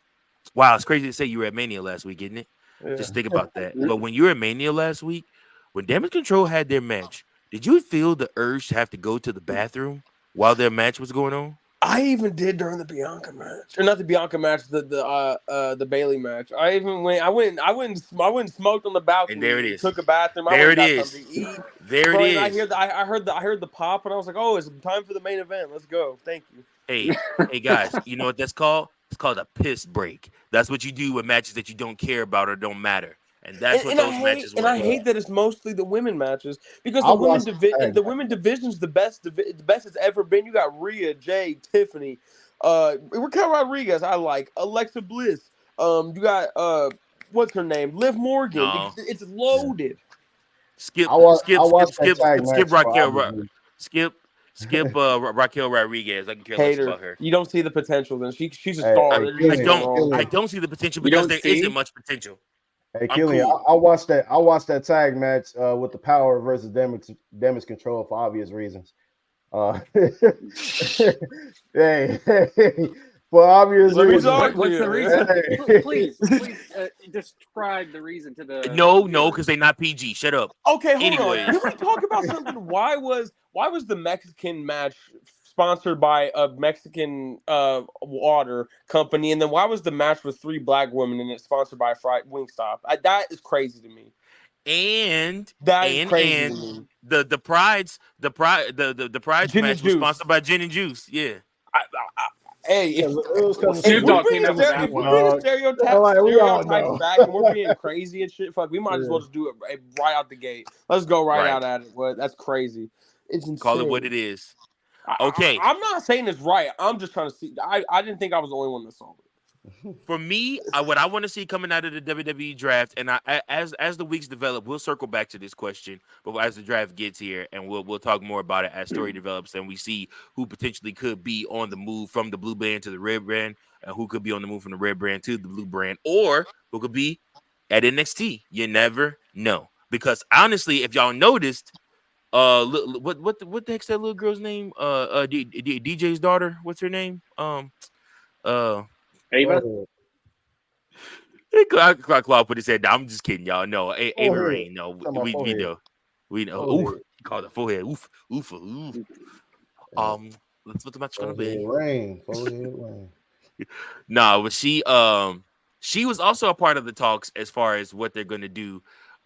wow, it's crazy to say you were at Mania last week, isn't it? Yeah. Just think about that. But when you were at Mania last week, when Damage Control had their match, did you feel the urge to have to go to the bathroom while their match was going on? I even did during the Bianca match, or not the Bianca match, the Bailey match. I went and smoked on the balcony. And there it is. Took a bathroom. There I it got is. something to eat. There Bro, it and is. I heard the pop, and I was like, oh, it's time for the main event. Let's go. Thank you. Hey guys, you know what that's called? It's called a piss break. That's what you do with matches that you don't care about or don't matter. And that's what those matches were. And I hate that it's mostly the women matches because I the women watched the women division's the best it's ever been. You got Rhea, Jade, Tiffany, Raquel Rodriguez. I like Alexa Bliss. You got what's her name? Liv Morgan. No. It's loaded. Skip Raquel Rodriguez. I can care less about her. You don't see the potential. Then she's a star. I don't see the potential because there isn't much potential. Hey, Killian, cool. I watched that tag match with the Power versus damage control for obvious reasons. Hey, for obvious reasons. What's the reason? Please describe the reason to the. No, because they're not PG. Shut up. Okay, hold on. Can we talk about something? Why was the Mexican match sponsored by a Mexican water company, and then why was the match with 3 black women and it's sponsored by Wingstop? That is crazy to me. And crazy to me. The Pride's match was sponsored by Gin and Juice. Yeah. Hey, if Snoop Dogg came up with if that one. we bring stereotypes back and we're being crazy and shit, fuck, we might as well just do it right out the gate. Let's go right out at it. What? That's crazy. It's insane. Call it what it is. Okay. I'm not saying it's right. I'm just trying to see. I didn't think I was the only one that saw it. For me, what I want to see coming out of the WWE draft, and as the weeks develop, we'll circle back to this question. But as the draft gets here, and we'll talk more about it as story develops, and we see who potentially could be on the move from the blue brand to the red brand, and who could be on the move from the red brand to the blue brand, or who could be at NXT. You never know, because honestly, if y'all noticed, what the heck's that little girl's name? DJ's daughter. What's her name? Ava? Claude put his head down. I'm just kidding, y'all. No, Ava Rain. No, we know. Ooh, he called it forehead. Oof. Let's what the match gonna be. Rain. No, but she was also a part of the talks as far as what they're gonna do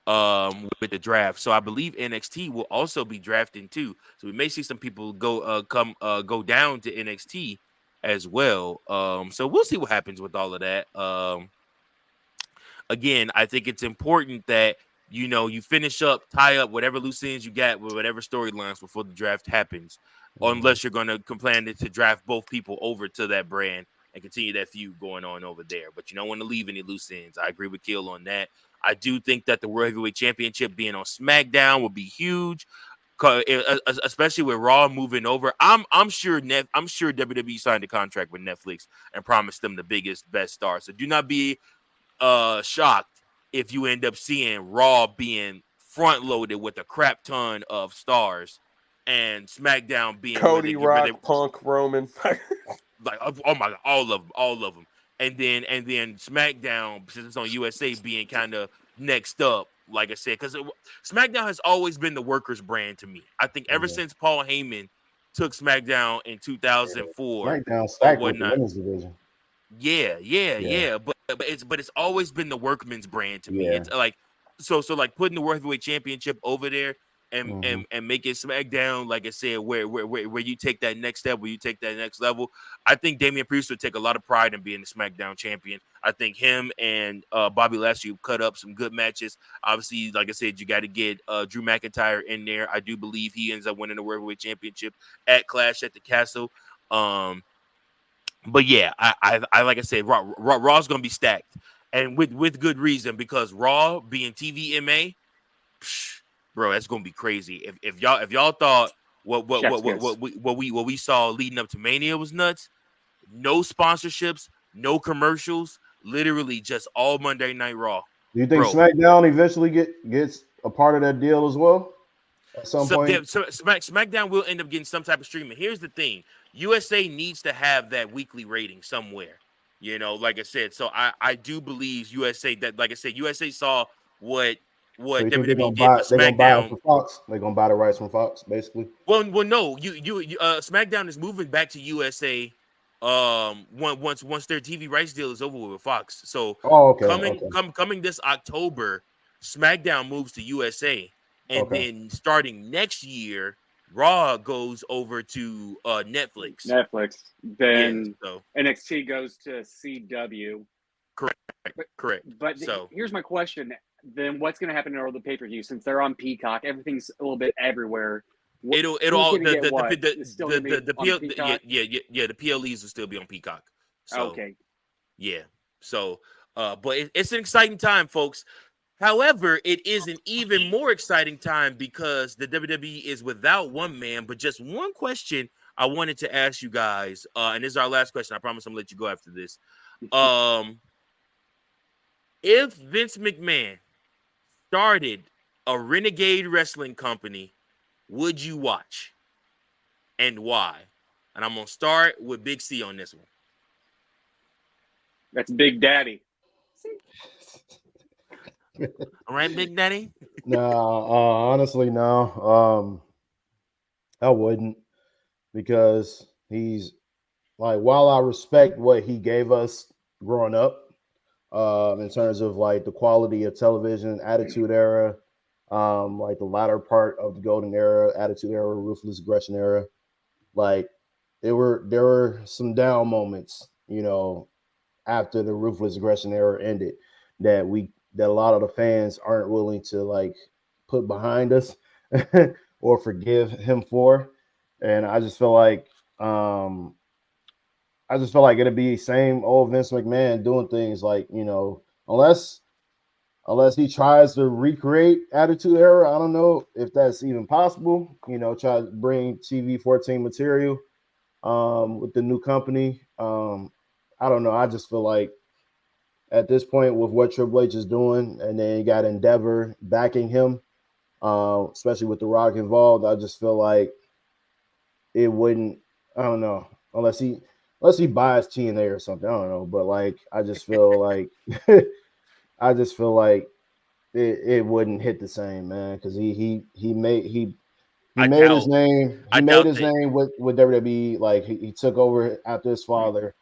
with the draft. So I believe NXT will also be drafting too. So we may see some people go down to NXT as well. So we'll see what happens with all of that. Again, I think it's important that you finish up, tie up whatever loose ends you got with whatever storylines before the draft happens, unless you're going to plan to draft both people over to that brand and continue that feud going on over there. But you don't want to leave any loose ends. I agree with Kill on that. I do think that the World Heavyweight Championship being on SmackDown will be huge, especially with Raw moving over. I'm sure WWE signed a contract with Netflix and promised them the best stars. So do not be shocked if you end up seeing Raw being front loaded with a crap ton of stars and SmackDown being Cody, Rock, Punk, Roman. Like, oh my God, all of them. And then SmackDown, since it's on USA, being kind of next up, like I said, because SmackDown has always been the workers' brand to me. I think ever since Paul Heyman took SmackDown in 2004, SmackDown stacked with the women's division. Yeah. But it's always been the workman's brand to me. It's like so like putting the World Heavyweight Championship over there and make it SmackDown, like I said, where you take that next step, where you take that next level. I think Damian Priest would take a lot of pride in being the SmackDown champion. I think him and Bobby Lashley cut up some good matches. Obviously, like I said, you got to get Drew McIntyre in there. I do believe he ends up winning the World Heavyweight Championship at Clash at the Castle. But yeah, I like I said, Raw's gonna be stacked, and with good reason, because Raw being TVMA, bro, that's gonna be crazy. If y'all thought Chef's kiss. what we saw leading up to Mania was nuts, no sponsorships, no commercials, literally just all Monday Night Raw. Do you think Bro. SmackDown eventually gets a part of that deal as well at some point? So SmackDown will end up getting some type of streaming. Here's the thing: USA needs to have that weekly rating somewhere. You know, like I said, so I do believe USA that, like I said, USA saw what So you think WWE did for they're gonna buy it SmackDown. from Fox? They're gonna buy the rights from Fox, basically. Well, no, SmackDown is moving back to USA. Once their TV rights deal is over with Fox. So coming this October, SmackDown moves to USA, and then starting next year, Raw goes over to Netflix. Then NXT goes to CW. Correct. But here's my question: then what's going to happen to all the pay-per-view since they're on Peacock? Everything's a little bit everywhere. It'll all the PLEs will still be on Peacock. So, okay. Yeah. So, but it's an exciting time, folks. However, it is an even more exciting time because the WWE is without one man, but just one question I wanted to ask you guys, and this is our last question. I promise I'm gonna let you go after this. If Vince McMahon started a renegade wrestling company, would you watch? And why? And I'm gonna start with Big C on this one. That's Big Daddy. All right, Big Daddy. No, honestly, no. I wouldn't, because he's like, while I respect what he gave us growing up, in terms of like the quality of television, Attitude Era, like the latter part of the Golden Era, Attitude Era, Ruthless Aggression Era, like there were some down moments, you know, after the Ruthless Aggression Era ended that a lot of the fans aren't willing to like put behind us or forgive him for. And I just feel like it'd be same old Vince McMahon doing things like, you know, unless he tries to recreate Attitude Era. I don't know if that's even possible, you know, try to bring TV 14 material with the new company. I don't know. I just feel like at this point, with what Triple H is doing, and then you got Endeavor backing him, especially with The Rock involved, I just feel like it wouldn't, I don't know, unless he buys TNA or something. I don't know. But like, I just feel like it wouldn't hit the same, man, because he made his name with WWE. Like he took over after his father.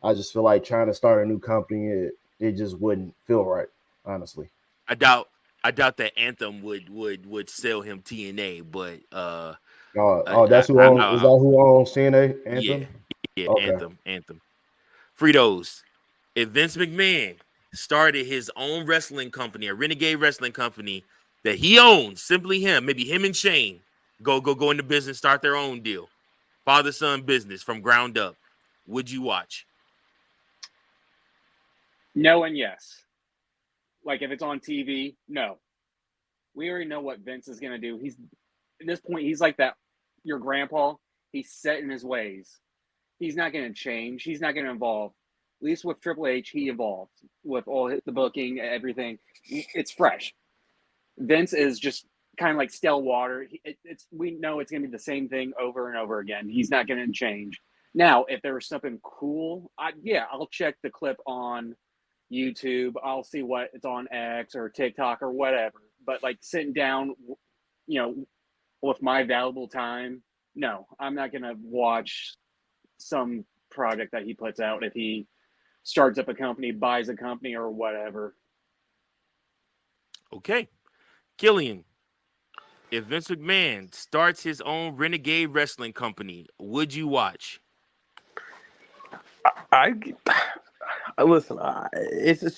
I just feel like trying to start a new company, it just wouldn't feel right, honestly. I doubt that Anthem would sell him TNA, but that's who owns. Is that who owns TNA? Anthem? Yeah, okay. Anthem. Fritos. If Vince McMahon started his own wrestling company, a renegade wrestling company that he owns, simply him, maybe him and Shane, go into business, start their own deal, father-son business from ground up, would you watch? No and yes. Like if it's on TV, no. We already know what Vince is going to do. He's at this point, he's like that, your grandpa. He's set in his ways. He's not going to change. He's not going to evolve. At least with Triple H, he evolved with all the booking, everything. It's fresh. Vince is just kind of like still water. We know it's going to be the same thing over and over again. He's not going to change. Now, if there was something cool, I'll check the clip on YouTube. I'll see what it's on X or TikTok or whatever. But like sitting down, you know, with my valuable time, no, I'm not going to watch some product that he puts out if he starts up a company, buys a company or whatever. Okay. Killian, if Vince McMahon starts his own renegade wrestling company, would you watch? I listen.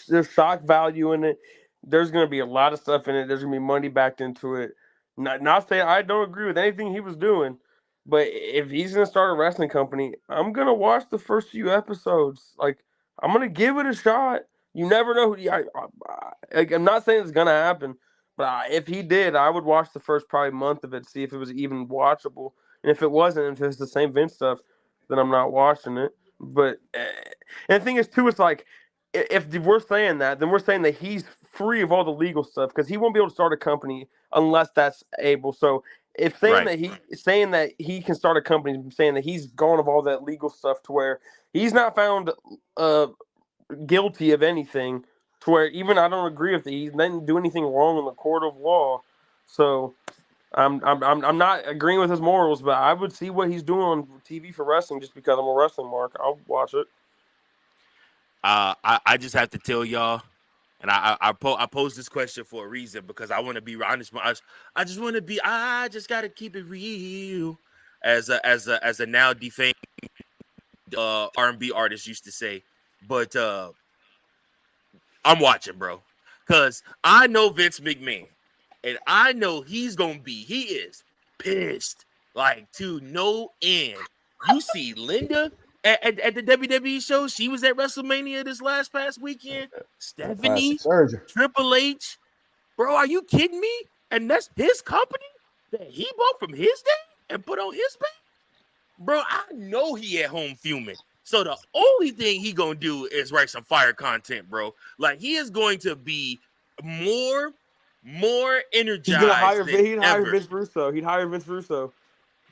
There's shock value in it. There's going to be a lot of stuff in it. There's going to be money backed into it. Not saying I don't agree with anything he was doing, but if he's going to start a wrestling company, I'm going to watch the first few episodes. Like, I'm going to give it a shot. You never know. I'm not saying it's going to happen, But if he did, I would watch the first probably month of it, see if it was even watchable. And if it wasn't, if it's the same Vince stuff, then I'm not watching it. But and the thing is too, it's like if we're saying that, then we're saying that he's free of all the legal stuff because he won't be able to start a company unless that's able. So if saying that he can start a company, saying that he's gone of all that legal stuff to where he's not found guilty of anything, to where even I don't agree with it. He didn't do anything wrong in the court of law. So I'm not agreeing with his morals, but I would see what he's doing on TV for wrestling just because I'm a wrestling mark. I'll watch it. I just have to tell y'all, and I pose this question for a reason because I want to be honest. I just want to be. I just got to keep it real, as a now defamed R&B artist used to say. But I'm watching, bro, because I know Vince McMahon, and I know he is pissed like to no end. You see Linda at the WWE show. She was at WrestleMania this past weekend. Stephanie, Triple H, bro, are you kidding me? And that's his company that he bought from his dad and put on his back, bro. I know he at home fuming. So the only thing he gonna do is write some fire content, bro. Like he is going to be more energized. He'd hire Vince Russo. He'd hire Vince Russo.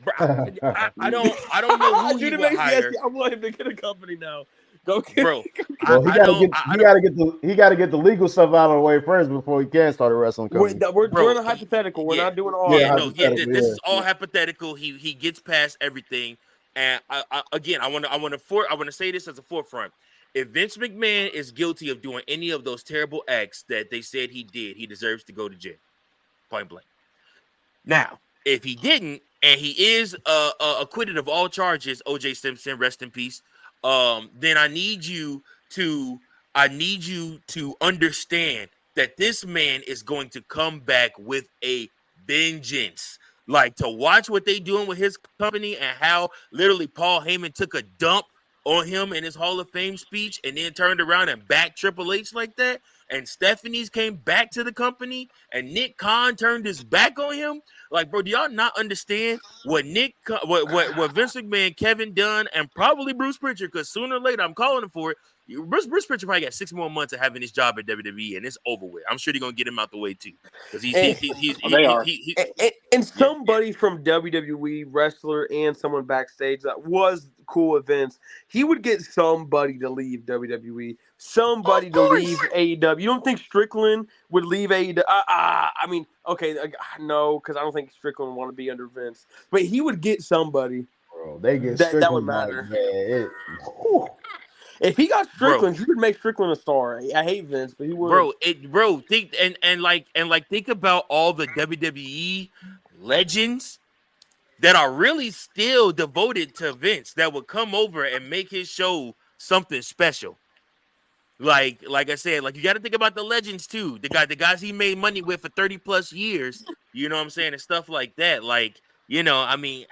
Bro, I don't know who he would hire. I want him to get a company now. Go get, bro. Well, he got to get the legal stuff out of the way first before he can start a wrestling company. We're doing a hypothetical. We're not doing all. This is all hypothetical. He gets past everything, and I want to say this as a forefront. If Vince McMahon is guilty of doing any of those terrible acts that they said he did, he deserves to go to jail, point blank. Now, if he didn't, and he is acquitted of all charges, O.J. Simpson, rest in peace. Then I need you to understand that this man is going to come back with a vengeance. Like, to watch what they doing with his company and how literally Paul Heyman took a dump on him in his Hall of Fame speech and then turned around and backed Triple H like that. And Stephanie's came back to the company and Nick Khan turned his back on him. Like, bro, do y'all not understand what Vince McMahon, Kevin Dunn, and probably Bruce Pritchard, because sooner or later I'm calling him for it. Bruce Pritchard probably got 6 more months of having his job at WWE, and it's over with. I'm sure they're gonna get him out the way too, because somebody from WWE, wrestler, and someone backstage that was cool with Vince, he would get somebody to leave WWE, somebody to leave AEW. You don't think Strickland would leave AEW? I mean, okay, no, because I don't think Strickland would want to be under Vince, but he would get somebody. Bro, they get that would matter. If he got Strickland, he would make Strickland a star. I hate Vince, but he would. Think think about all the WWE legends that are really still devoted to Vince that would come over and make his show something special. Like I said, like you got to think about the legends too. The guys he made money with for 30 plus years. You know what I'm saying, and stuff like that. Like, you know, I mean.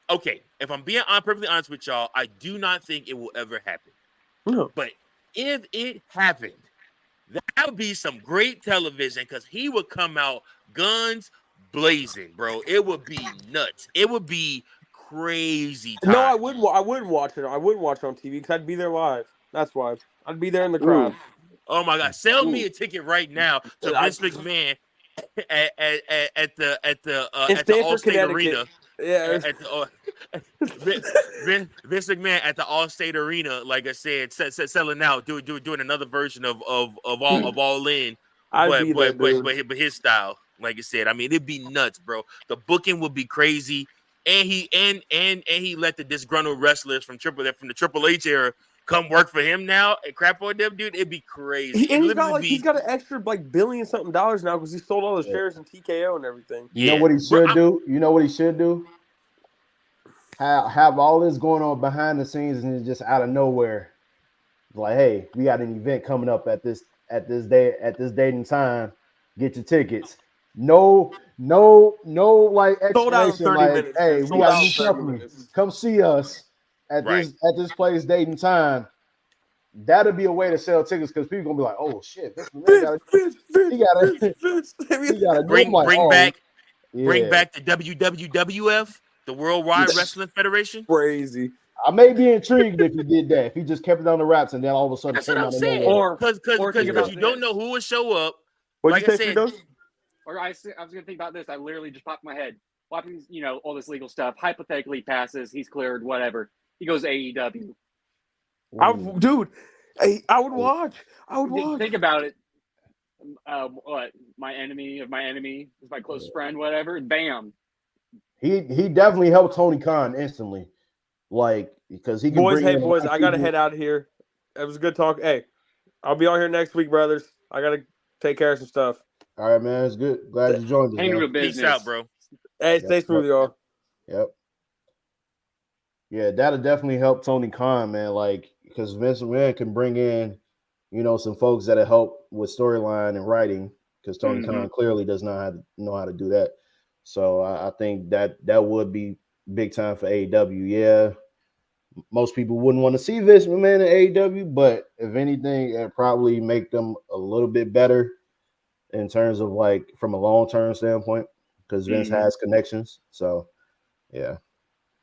Okay, if I'm being perfectly honest with y'all, I do not think it will ever happen. No. But if it happened, that would be some great television because he would come out guns blazing, bro. It would be nuts. It would be crazy time. No, I wouldn't watch it. I wouldn't watch it on TV because I'd be there live. That's why. I'd be there in the crowd. Oh my God! Sell me a ticket right now to Vince McMahon at the Allstate Arena. Yeah, Vince McMahon at the Allstate Arena, like I said, selling out, doing another version of All In, but his style, like I said, I mean, it'd be nuts, bro. The booking would be crazy, and he let the disgruntled wrestlers from the Triple H era come work for him now and crap on them, dude. It'd be crazy. He's got an extra $1 billion something now because he sold all the shares in TKO and everything. You know what he should do? You know what he should do? Have all this going on behind the scenes and it's just out of nowhere. Like, hey, we got an event coming up at this date and time. Get your tickets. No, like explanation. Like, hey, we got a new company. Come see us at this place, date and time. that'd be a way to sell tickets because people gonna be like, oh shit, Vince McMahon he gotta bring back the WWF, the Worldwide Wrestling Federation. Crazy. I may be intrigued if he did that. If he just kept it on the wraps and then all of a sudden That's came what out I'm of saying. nowhere. Because you don't know who will show up. What'd Like you say, Fritos? Or I was gonna think about this. I literally just popped in my head. Watching, all this legal stuff. Hypothetically passes, he's cleared, whatever. He goes AEW. Dude, I would watch. Think about it. What? My enemy of my enemy is my close friend, whatever. Bam. He definitely helped Tony Khan instantly. Like, because he can boys, bring boys, I gotta head out of here. It was a good talk. Hey, I'll be on here next week, brothers. I gotta take care of some stuff. All right, man. It's good. Glad you joined us. Handle business. Peace out, bro. Hey, stay smooth, y'all. Yep. Yeah, that'll definitely help Tony Khan, man. Like, because Vince McMahon can bring in, some folks that'll help with storyline and writing. Because Tony Khan clearly does not know how to do that. So I think that would be big time for AEW. Yeah, most people wouldn't want to see Vince McMahon in AEW, but if anything, it probably make them a little bit better in terms of like from a long-term standpoint, because Vince has connections. So, yeah.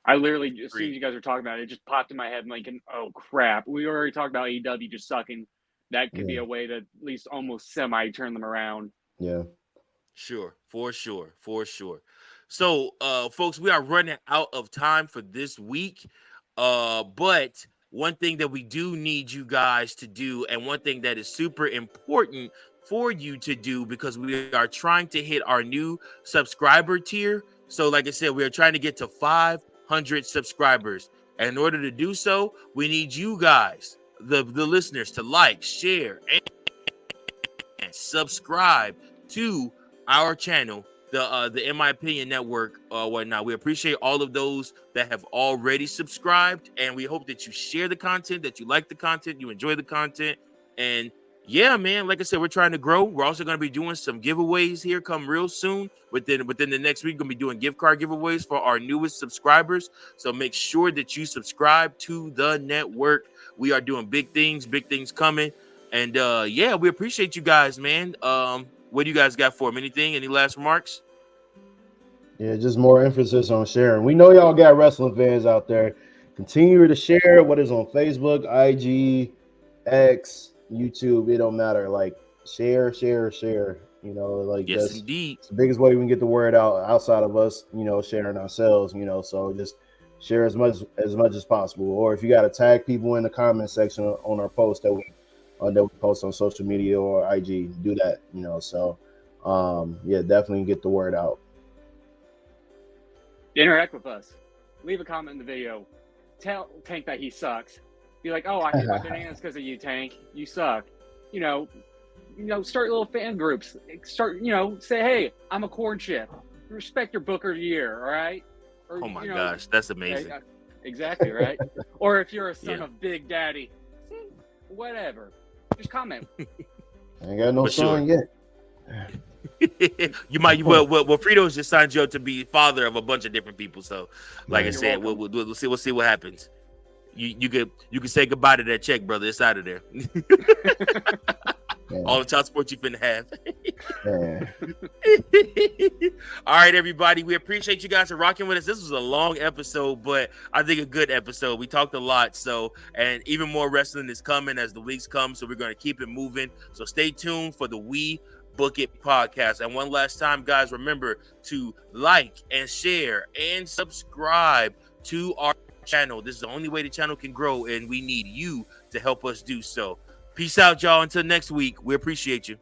I literally, as soon as you guys were talking about it, it just popped in my head. I'm like, oh crap, we already talked about AEW just sucking. That could be a way to at least almost semi turn them around. Yeah. Sure, for sure. So, folks, we are running out of time for this week. But one thing that we do need you guys to do, and one thing that is super important for you to do, because we are trying to hit our new subscriber tier. So, like I said, we are trying to get to 500 subscribers. And in order to do so, we need you guys, the listeners, to like, share, and subscribe to our channel, the In My Opinion Network, whatnot. We appreciate all of those that have already subscribed, and we hope that you share the content, that you like the content, you enjoy the content, and yeah, man, like I said, we're trying to grow. We're also going to be doing some giveaways here come real soon. Within the next week, we're going to be doing gift card giveaways for our newest subscribers. So make sure that you subscribe to the network. We are doing big things coming. And yeah, we appreciate you guys, man. What do you guys got for them? Anything? Any last remarks? Yeah, just more emphasis on sharing. We know y'all got wrestling fans out there. Continue to share what is on Facebook, IG, X, YouTube. It don't matter. Like, share. Like, yes, that's indeed. the biggest way we can get the word out outside of us, sharing ourselves, so just share as much as possible. Or if you got to tag people in the comment section on our post that we post on social media or IG, do that, so yeah, definitely get the word out. Interact with us. Leave a comment in the video. Tell Tank that he sucks. Be like, oh, I hate my bananas because of you, Tank. You suck. Start little fan groups. Start, say, hey, I'm a corn chip. Respect your Booker of the Year, all right? Or, oh my gosh, that's amazing. Exactly, right? Or if you're a son of Big Daddy, whatever. Just comment. I ain't got no son yet. You might well Fritos just signed you up to be father of a bunch of different people. So, like I said, we'll see what happens. You can say goodbye to that check, brother. It's out of there. All the child support you finna have. All right, everybody. We appreciate you guys for rocking with us. This was a long episode, but I think a good episode. We talked a lot, and even more wrestling is coming as the weeks come. So we're gonna keep it moving. So stay tuned for the We Book It podcast. And one last time, guys, remember to like and share and subscribe to our channel. This is the only way the channel can grow, and we need you to help us do so. Peace out, y'all. Until next week, we appreciate you.